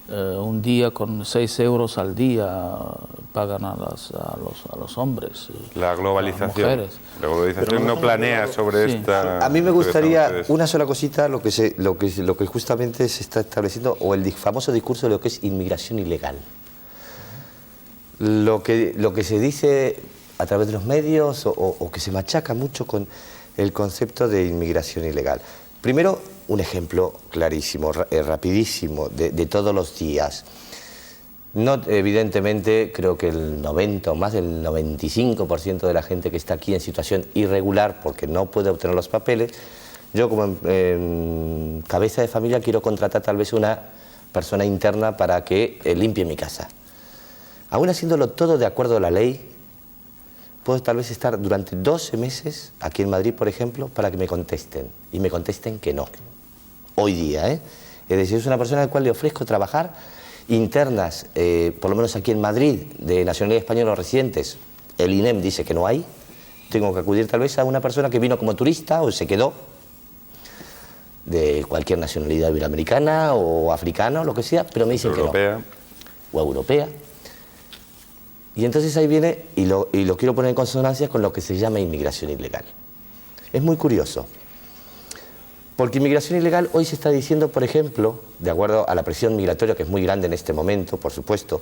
un día con 6 euros al día pagan a los hombres. La globalización. A las mujeres. La globalización no planea sobre esta. A mí me gustaría una sola cosita, lo que justamente se está estableciendo, o el famoso discurso de lo que es inmigración ilegal. Lo que se dice a través de los medios o que se machaca mucho con el concepto de inmigración ilegal. Primero, un ejemplo clarísimo, rapidísimo, de todos los días. No, evidentemente, creo que el 90 o más del 95% de la gente que está aquí en situación irregular porque no puede obtener los papeles, yo como cabeza de familia quiero contratar tal vez una persona interna para que limpie mi casa. Aún haciéndolo todo de acuerdo a la ley, puedo tal vez estar durante 12 meses aquí en Madrid, por ejemplo, para que me contesten. Y me contesten que no. Hoy día, ¿eh? Es decir, es una persona a la cual le ofrezco trabajar internas, por lo menos aquí en Madrid, de nacionalidad española o residentes. El INEM dice que no hay. Tengo que acudir tal vez a una persona que vino como turista o se quedó, de cualquier nacionalidad iberoamericana o africana o lo que sea, pero me dicen europea. Que no. O europea. Y entonces ahí viene, y lo quiero poner en consonancia con lo que se llama inmigración ilegal. Es muy curioso, porque inmigración ilegal hoy se está diciendo, por ejemplo, de acuerdo a la presión migratoria, que es muy grande en este momento, por supuesto,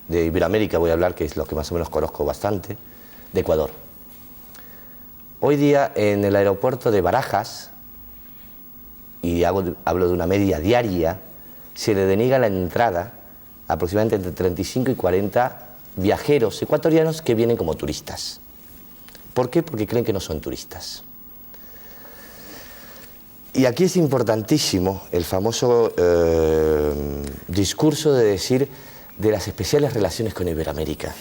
de Iberoamérica voy a hablar, que es lo que más o menos conozco bastante, de Ecuador. Hoy día en el aeropuerto de Barajas, y hablo de una media diaria, se le deniega la entrada aproximadamente entre 35 y 40 viajeros ecuatorianos que vienen como turistas. ¿Por qué? Porque creen que no son turistas. Y aquí es importantísimo el famoso discurso de decir de las especiales relaciones con Iberoamérica.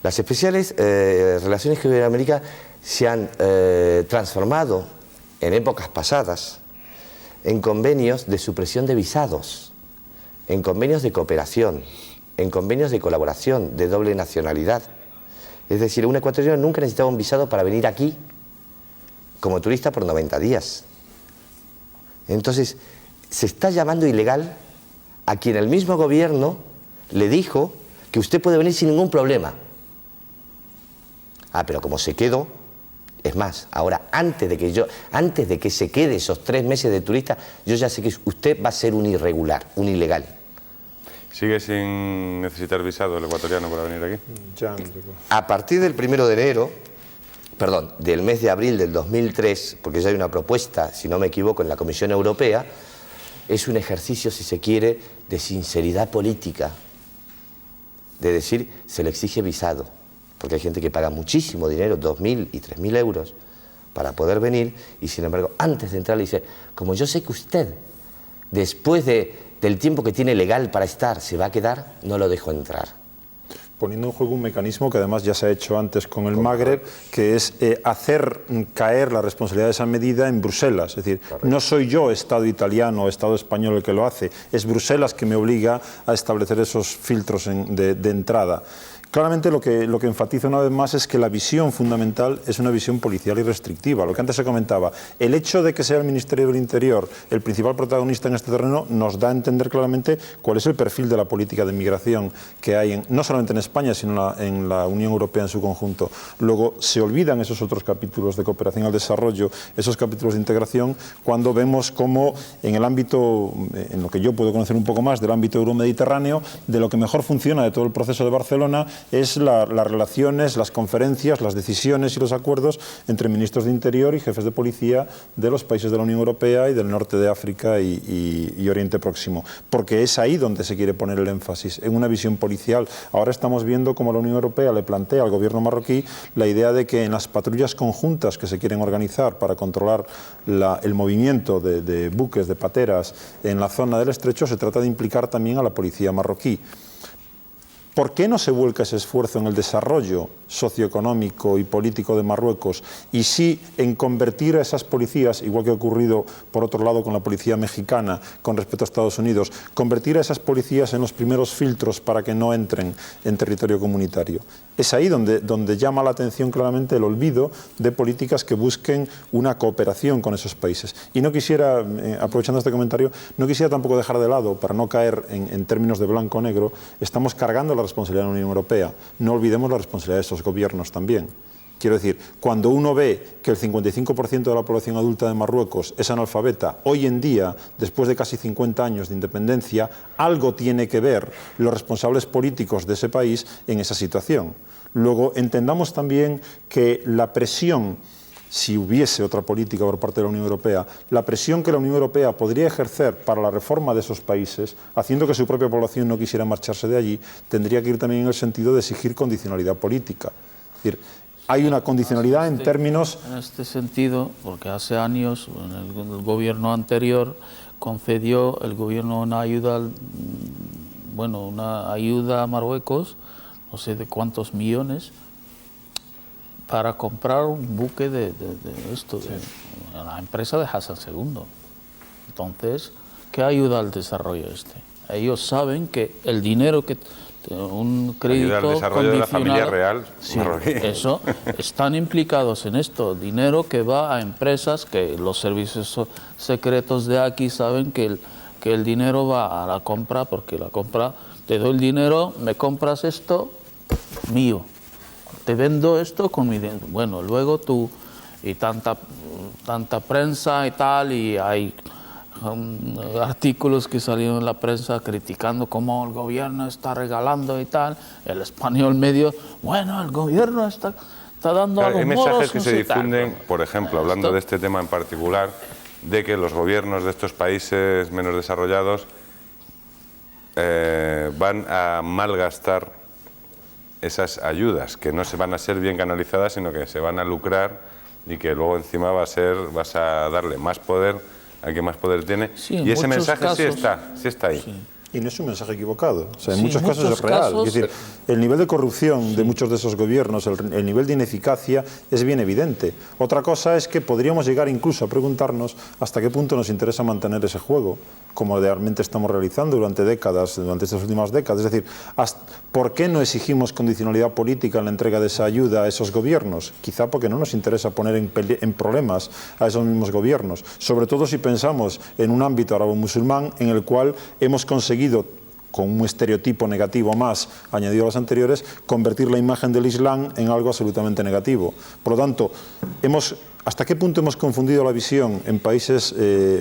Las especiales relaciones con Iberoamérica se han transformado en épocas pasadas en convenios de supresión de visados, en convenios de cooperación, en convenios de colaboración, de doble nacionalidad. Es decir, un ecuatoriano nunca necesitaba un visado para venir aquí como turista por 90 días. Entonces, se está llamando ilegal a quien el mismo gobierno le dijo que usted puede venir sin ningún problema. Ah, pero como se quedó, es más, ahora antes de que se quede esos 3 meses de turista, yo ya sé que usted va a ser un irregular, un ilegal. ¿Sigue sin necesitar visado el ecuatoriano para venir aquí? Ya. A partir del 1 de enero, perdón, del mes de abril del 2003, porque ya hay una propuesta, si no me equivoco, en la Comisión Europea, es un ejercicio, si se quiere, de sinceridad política, de decir, se le exige visado, porque hay gente que paga muchísimo dinero, 2.000 y 3.000 euros, para poder venir, y sin embargo, antes de entrar le dice, como yo sé que usted, después del tiempo que tiene legal para estar, se va a quedar, no lo dejo entrar. Poniendo en juego un mecanismo que además ya se ha hecho antes con el Magreb, que es hacer caer la responsabilidad de esa medida en Bruselas. Es decir, no soy yo, Estado italiano o Estado español, el que lo hace, es Bruselas que me obliga a establecer esos filtros de entrada. Claramente lo que enfatiza una vez más es que la visión fundamental es una visión policial y restrictiva. Lo que antes se comentaba, el hecho de que sea el Ministerio del Interior el principal protagonista en este terreno nos da a entender claramente cuál es el perfil de la política de inmigración que hay, no solamente en España, sino en la Unión Europea en su conjunto. Luego se olvidan esos otros capítulos de cooperación al desarrollo, esos capítulos de integración, cuando vemos cómo en el ámbito, en lo que yo puedo conocer un poco más del ámbito euromediterráneo, de lo que mejor funciona de todo el proceso de Barcelona, es las relaciones, las conferencias, las decisiones y los acuerdos entre ministros de Interior y jefes de policía de los países de la Unión Europea y del norte de África y Oriente Próximo, porque es ahí donde se quiere poner el énfasis, en una visión policial. Ahora estamos viendo cómo la Unión Europea le plantea al gobierno marroquí la idea de que en las patrullas conjuntas que se quieren organizar para controlar el movimiento de buques, de pateras en la zona del estrecho, se trata de implicar también a la policía marroquí. ¿Por qué no se vuelca ese esfuerzo en el desarrollo socioeconómico y político de Marruecos y sí en convertir a esas policías, igual que ha ocurrido por otro lado con la policía mexicana con respecto a Estados Unidos, convertir a esas policías en los primeros filtros para que no entren en territorio comunitario? Es ahí donde llama la atención claramente el olvido de políticas que busquen una cooperación con esos países. Y no quisiera, aprovechando este comentario, no quisiera tampoco dejar de lado, para no caer en términos de blanco o negro, estamos cargando la responsabilidad de la Unión Europea. No olvidemos la responsabilidad de esos gobiernos también. Quiero decir, cuando uno ve que el 55% de la población adulta de Marruecos es analfabeta, hoy en día, después de casi 50 años de independencia, algo tiene que ver los responsables políticos de ese país en esa situación. Luego, entendamos también que la presión, si hubiese otra política por parte de la Unión Europea, la presión que la Unión Europea podría ejercer para la reforma de esos países, haciendo que su propia población no quisiera marcharse de allí, tendría que ir también en el sentido de exigir condicionalidad política. Es decir, hay una condicionalidad en términos... En este sentido, porque hace años, en el gobierno anterior, concedió el gobierno una ayuda a Marruecos, no sé de cuántos millones, para comprar un buque de la empresa de Hassan II. Entonces, ¿qué ayuda al desarrollo este? Ellos saben que el dinero que un crédito ayuda al desarrollo de la familia real marroquí. Eso, están implicados en esto, dinero que va a empresas que los servicios secretos de aquí saben que el dinero va a la compra, porque la compra, te doy el dinero, me compras esto, mío. Te vendo esto con mi dinero. Bueno, luego tú, y tanta prensa y tal, y hay artículos que salieron en la prensa criticando cómo el gobierno está regalando y tal, el español medio, bueno, el gobierno está dando a los moros... Hay mensajes que se difunden, por ejemplo, hablando de este tema en particular, de que los gobiernos de estos países menos desarrollados van a malgastar esas ayudas, que no se van a ser bien canalizadas, sino que se van a lucrar y que luego encima vas a darle más poder al que más poder tiene. Sí, y ese mensaje casos, sí está ahí. Sí. Y no es un mensaje equivocado, o sea, en Sí, muchos casos es real. Es decir, el nivel de corrupción de muchos de esos gobiernos, el nivel de ineficacia es bien evidente. Otra cosa es que podríamos llegar incluso a preguntarnos hasta qué punto nos interesa mantener ese juego, como realmente estamos realizando durante estas últimas décadas. Es decir, ¿por qué no exigimos condicionalidad política en la entrega de esa ayuda a esos gobiernos? Quizá porque no nos interesa poner en problemas a esos mismos gobiernos, sobre todo si pensamos en un ámbito árabe-musulmán en el cual hemos conseguido, con un estereotipo negativo más añadido a los anteriores, convertir la imagen del Islam en algo absolutamente negativo. Por lo tanto, ¿hasta qué punto hemos confundido la visión en países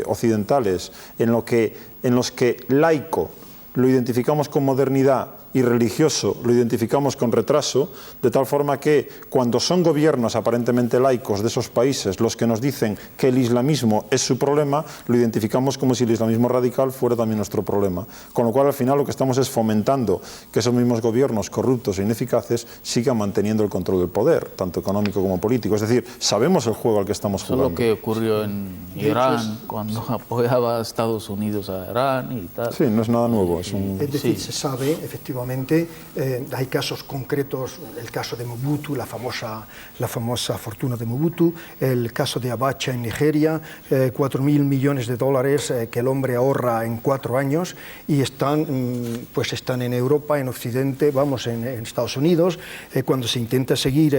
occidentales en los que laico lo identificamos con modernidad y religioso lo identificamos con retraso, de tal forma que cuando son gobiernos aparentemente laicos de esos países los que nos dicen que el islamismo es su problema, lo identificamos como si el islamismo radical fuera también nuestro problema. Con lo cual, al final, lo que estamos es fomentando que esos mismos gobiernos corruptos e ineficaces sigan manteniendo el control del poder, tanto económico como político. Es decir, sabemos el juego al que estamos jugando. Eso es lo que ocurrió en Irán, cuando apoyaba a Estados Unidos a Irán y tal. Sí, no es nada nuevo. Es decir, se sabe, efectivamente, hay casos concretos, el caso de Mobutu, la famosa fortuna de Mobutu, el caso de Abacha en Nigeria, 4.000 millones de dólares que el hombre ahorra en 4 años y están en Europa, en Occidente, en Estados Unidos. Cuando se intenta seguir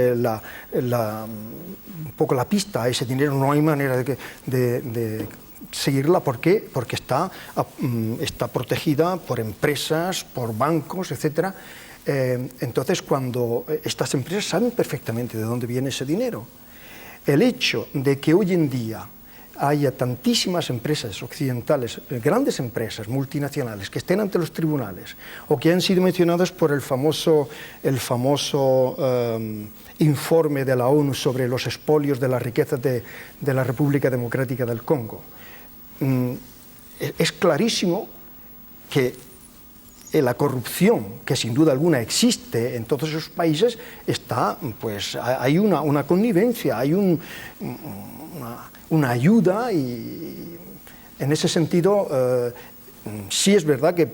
un poco la pista a ese dinero, no hay manera de seguirla. ¿Por qué? Porque está protegida por empresas, por bancos, etc. Entonces, cuando estas empresas saben perfectamente de dónde viene ese dinero, el hecho de que hoy en día haya tantísimas empresas occidentales, grandes empresas multinacionales, que estén ante los tribunales o que han sido mencionadas por el famoso informe de la ONU sobre los expolios de las riquezas de la República Democrática del Congo. Es clarísimo que la corrupción, que sin duda alguna existe en todos esos países, hay una connivencia, hay una ayuda, y en ese sentido sí es verdad que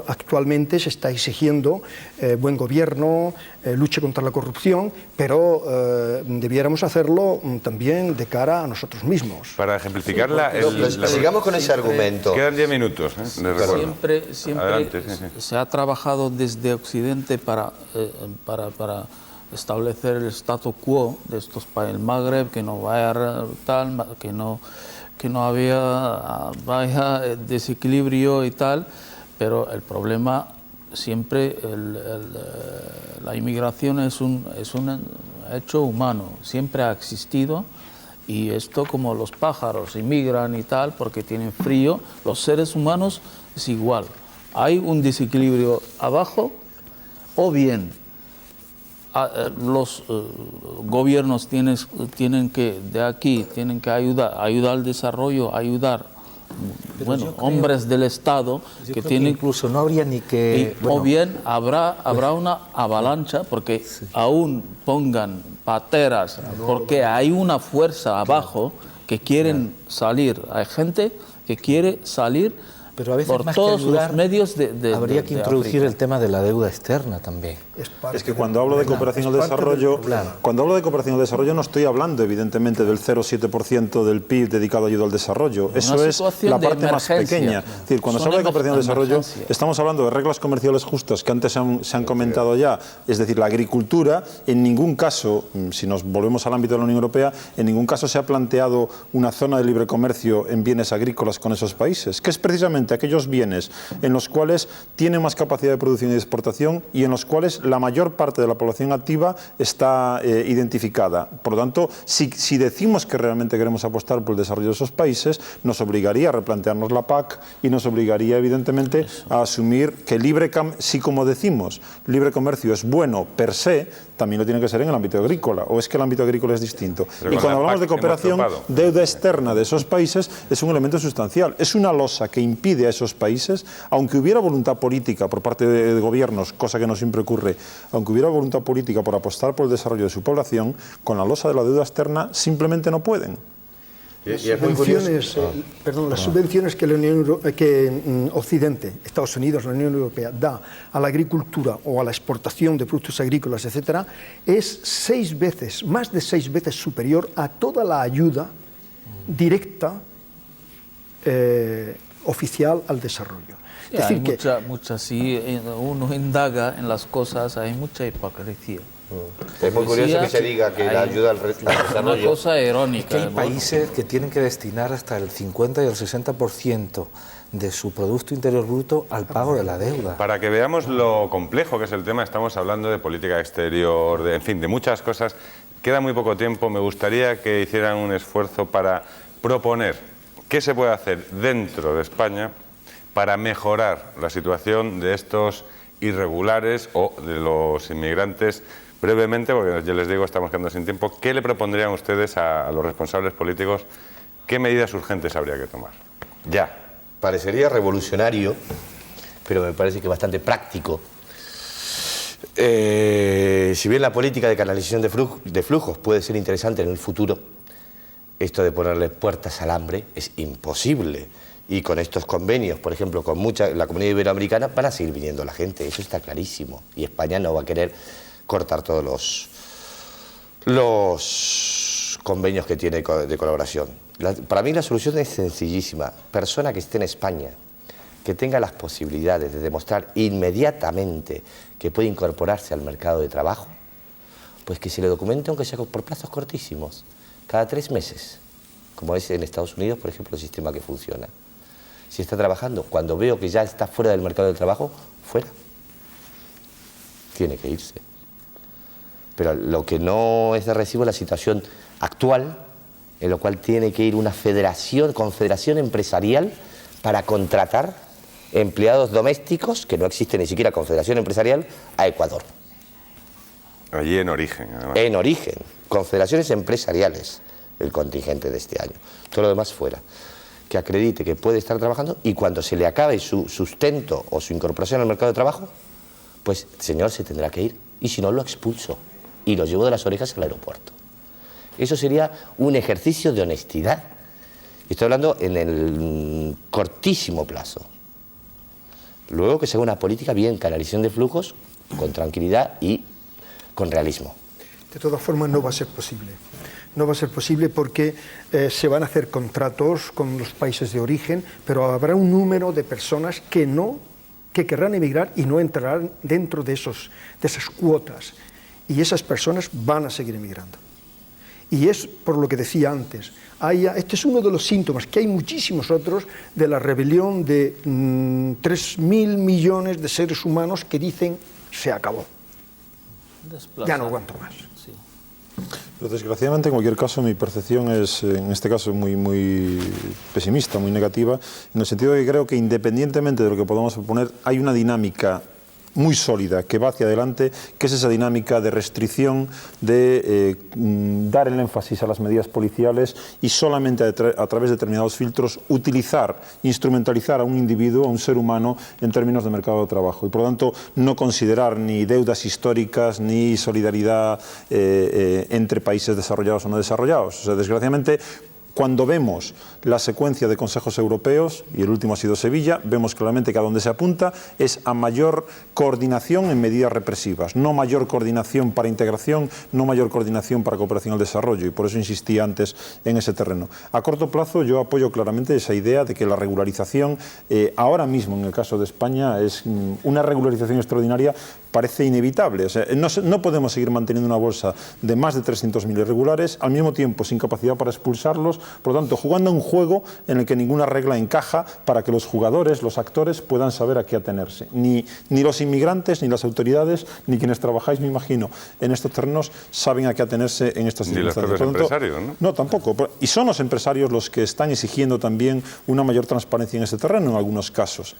actualmente se está exigiendo buen gobierno, lucha contra la corrupción, pero debiéramos hacerlo también de cara a nosotros mismos. Para ejemplificar sigamos con ese argumento. Quedan 10 minutos. Siempre Adelante, se ha trabajado desde Occidente para establecer el statu quo de estos países, el Magreb, que no vaya tal, que no vaya desequilibrio y tal, pero el problema siempre, la inmigración es un hecho humano, siempre ha existido, y esto como los pájaros inmigran y tal porque tienen frío, los seres humanos es igual, hay un desequilibrio abajo, o bien los gobiernos tienen que ayudar al desarrollo, hombres del Estado que tienen, incluso no habría ni que o bien habrá una avalancha porque aún pongan pateras porque hay una fuerza abajo que quieren salir, hay gente que quiere salir. Pero a veces por más todos que ayudar, los medios habría que introducir África. el tema de la deuda externa también. Es que cuando hablo de cooperación al desarrollo, no estoy hablando evidentemente del 0,7% del PIB dedicado a ayuda al desarrollo. Eso es la parte más pequeña. Es decir, cuando se habla de cooperación al desarrollo, estamos hablando de reglas comerciales justas que antes se han comentado ya. Es decir, la agricultura, en ningún caso, si nos volvemos al ámbito de la Unión Europea, en ningún caso se ha planteado una zona de libre comercio en bienes agrícolas con esos países, que es precisamente aquellos bienes en los cuales tienen más capacidad de producción y de exportación y en los cuales la mayor parte de la población activa está identificada. Por lo tanto, si decimos que realmente queremos apostar por el desarrollo de esos países, nos obligaría a replantearnos la PAC y nos obligaría evidentemente a asumir que si como decimos, libre comercio es bueno per se, también lo tiene que ser en el ámbito agrícola, o es que el ámbito agrícola es distinto. Pero y cuando hablamos de cooperación, deuda externa de esos países es un elemento sustancial, es una losa que impide a esos países, aunque hubiera voluntad política por parte de gobiernos, cosa que no siempre ocurre, aunque hubiera voluntad política por apostar por el desarrollo de su población, con la losa de la deuda externa simplemente no pueden. Las subvenciones que Occidente, Estados Unidos, la Unión Europea da a la agricultura o a la exportación de productos agrícolas, etcétera, es más de 6 veces superior a toda la ayuda directa oficial al desarrollo. Sí, es decir, si uno indaga en las cosas, hay mucha hipocresía. Es muy curioso que se diga que la ayuda al desarrollo... Una cosa irónica. Es que hay países que tienen que destinar hasta el 50 y el 60% de su Producto Interior Bruto al pago de la deuda. Para que veamos lo complejo que es el tema, estamos hablando de política exterior, de muchas cosas. Queda muy poco tiempo, me gustaría que hicieran un esfuerzo para proponer qué se puede hacer dentro de España para mejorar la situación de estos irregulares o de los inmigrantes. Brevemente, porque ya les digo, estamos quedando sin tiempo, ¿qué le propondrían ustedes a los responsables políticos? ¿Qué medidas urgentes habría que tomar? Ya. Parecería revolucionario, pero me parece que bastante práctico. Si bien la política de canalización de flujos puede ser interesante en el futuro, esto de ponerle puertas al hambre es imposible. Y con estos convenios, por ejemplo, con la comunidad iberoamericana, van a seguir viniendo la gente, eso está clarísimo. Y España no va a querer cortar todos los convenios que tiene de colaboración. Para mí la solución es sencillísima. Persona que esté en España, que tenga las posibilidades de demostrar inmediatamente que puede incorporarse al mercado de trabajo, pues que se le documente, aunque sea por plazos cortísimos, cada 3 meses, como es en Estados Unidos, por ejemplo, el sistema que funciona. Si está trabajando, cuando veo que ya está fuera del mercado del trabajo, fuera. Tiene que irse. Pero lo que no es de recibo es la situación actual, en lo cual tiene que ir una confederación empresarial para contratar empleados domésticos, que no existe ni siquiera confederación empresarial, a Ecuador. Allí en origen, además. En origen, confederaciones empresariales, el contingente de este año. Todo lo demás fuera. Que acredite que puede estar trabajando y cuando se le acabe su sustento o su incorporación al mercado de trabajo, pues el señor se tendrá que ir. Y si no, lo expulso y lo llevo de las orejas al aeropuerto. Eso sería un ejercicio de honestidad. Estoy hablando en el cortísimo plazo. Luego que se haga una política bien, canalización de flujos, con tranquilidad y con realismo. De todas formas no va a ser posible. No va a ser posible porque se van a hacer contratos con los países de origen, pero habrá un número de personas que querrán emigrar y no entrarán dentro de esas cuotas. Y esas personas van a seguir emigrando. Y es por lo que decía antes, este es uno de los síntomas, que hay muchísimos otros, de la rebelión de 3.000 millones de seres humanos que dicen, se acabó. Ya no aguanto más. Sí. Pero desgraciadamente, en cualquier caso, mi percepción es, en este caso, muy pesimista, muy negativa, en el sentido de que creo que independientemente de lo que podamos proponer, hay una dinámica muy sólida que va hacia adelante, que es esa dinámica de restricción, de dar el énfasis a las medidas policiales y solamente a través de determinados filtros instrumentalizar a un individuo, a un ser humano, en términos de mercado de trabajo. Y por lo tanto, no considerar ni deudas históricas ni solidaridad entre países desarrollados o no desarrollados. O sea, desgraciadamente, cuando vemos la secuencia de consejos europeos, y el último ha sido Sevilla, vemos claramente que a donde se apunta es a mayor coordinación en medidas represivas, no mayor coordinación para integración, no mayor coordinación para cooperación al desarrollo, y por eso insistí antes en ese terreno. A corto plazo yo apoyo claramente esa idea de que la regularización, ahora mismo en el caso de España, es una regularización extraordinaria, parece inevitable. O sea, no podemos seguir manteniendo una bolsa de más de 300.000 irregulares, al mismo tiempo sin capacidad para expulsarlos, por lo tanto, jugando un juego en el que ninguna regla encaja para que los jugadores, los actores, puedan saber a qué atenerse. Ni los inmigrantes, ni las autoridades, ni quienes trabajáis, me imagino, en estos terrenos, saben a qué atenerse en estas circunstancias. Ni los propios empresarios, ¿no? No, tampoco. Y son los empresarios los que están exigiendo también una mayor transparencia en este terreno, en algunos casos.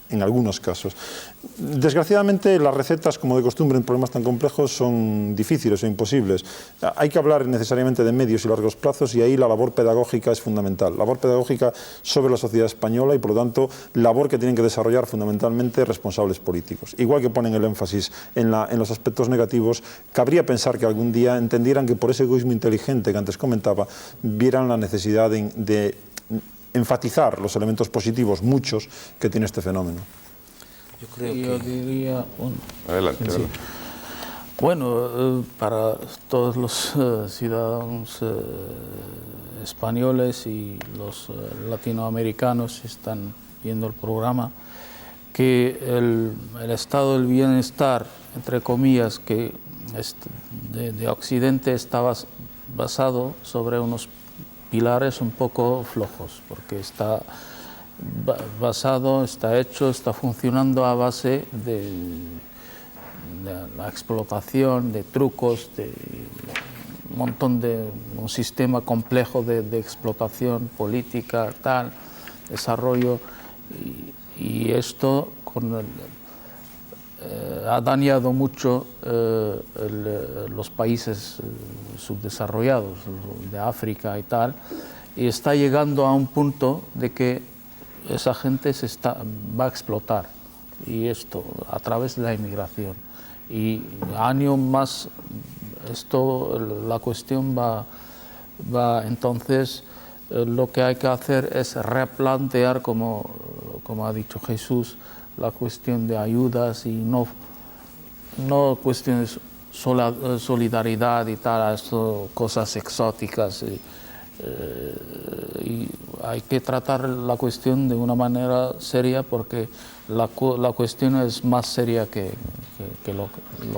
Desgraciadamente, las recetas, como de costumbre, en problemas tan complejos son difíciles o imposibles. Hay que hablar necesariamente de medios y largos plazos, y ahí la labor pedagógica es fundamental. Labor pedagógica sobre la sociedad española y, por lo tanto, labor que tienen que desarrollar fundamentalmente responsables políticos. Igual que ponen el énfasis en los aspectos negativos, cabría pensar que algún día entendieran que por ese egoísmo inteligente que antes comentaba, vieran la necesidad de enfatizar los elementos positivos, muchos, que tiene este fenómeno. Yo diría... Adelante. Sí. Bueno, para todos los ciudadanos españoles y los latinoamericanos que están viendo el programa, que el estado del bienestar, entre comillas, que de Occidente está basado sobre unos pilares un poco flojos, porque está basado, está hecho, está funcionando a base de la explotación, de trucos, de un sistema complejo de explotación política, tal, desarrollo, y esto ha dañado mucho los países subdesarrollados de África y tal, y está llegando a un punto de que esa gente va a explotar, y esto a través de la inmigración. Y año más la cuestión va entonces, lo que hay que hacer es replantear, como ha dicho Jesús, la cuestión de ayudas y no cuestiones de solidaridad y tal, esto, cosas exóticas. Y hay que tratar la cuestión de una manera seria, porque la cuestión es más seria que lo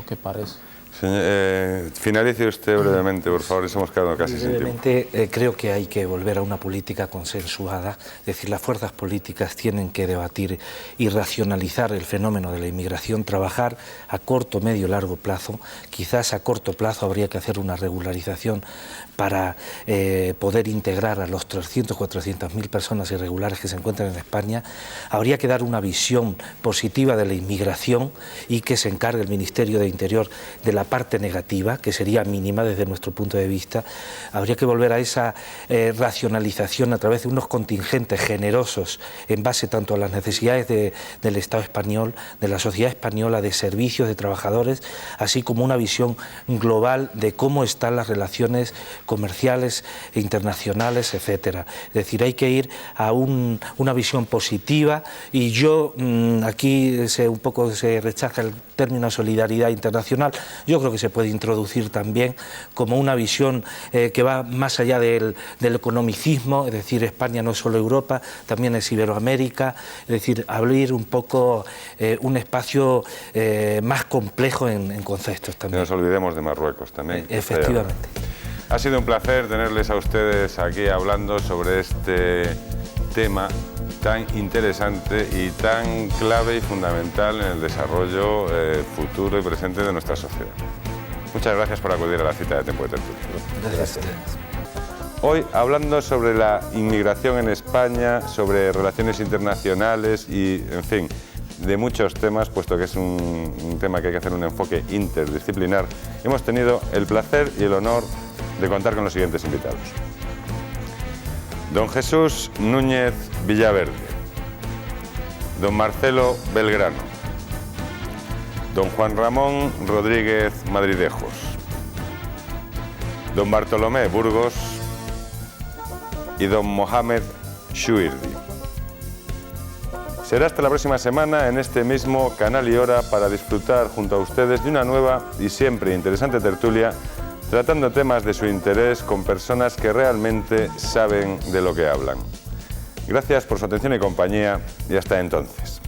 que parece. Finalice usted brevemente, por favor, hemos quedado casi sin tiempo. Brevemente, creo que hay que volver a una política consensuada, es decir, las fuerzas políticas tienen que debatir y racionalizar el fenómeno de la inmigración, trabajar a corto, medio, largo plazo. Quizás a corto plazo habría que hacer una regularización para poder integrar a los 300 o 400.000 personas irregulares que se encuentran en España. Habría que dar una visión positiva de la inmigración y que se encargue el Ministerio de Interior de la parte negativa, que sería mínima desde nuestro punto de vista. Habría que volver a esa racionalización a través de unos contingentes generosos en base tanto a las necesidades del Estado español, de la sociedad española, de servicios, de trabajadores, así como una visión global de cómo están las relaciones comerciales e internacionales, etcétera. Es decir, hay que ir a una visión positiva, y yo aquí un poco se rechaza el término solidaridad internacional. Yo creo que se puede introducir también como una visión que va más allá del economicismo, es decir, España no es solo Europa, también es Iberoamérica, es decir, abrir un poco un espacio más complejo en conceptos también. No nos olvidemos de Marruecos también. Efectivamente. Ha sido un placer tenerles a ustedes aquí hablando sobre este tema tan interesante y tan clave y fundamental en el desarrollo futuro y presente de nuestra sociedad. Muchas gracias por acudir a la cita de Tiempo de Tertulia. Gracias a ustedes. Hoy hablando sobre la inmigración en España, sobre relaciones internacionales y, en fin, de muchos temas, puesto que es un tema que hay que hacer un enfoque interdisciplinar, hemos tenido el placer y el honor de contar con los siguientes invitados. Don Jesús Núñez Villaverde, don Marcelo Belgrano, don Juan Ramón Rodríguez Madridejos, don Bartolomé Burgos y don Mohamed Shuirdi. Será hasta la próxima semana en este mismo canal y hora para disfrutar junto a ustedes de una nueva y siempre interesante tertulia, tratando temas de su interés con personas que realmente saben de lo que hablan. Gracias por su atención y compañía, y hasta entonces.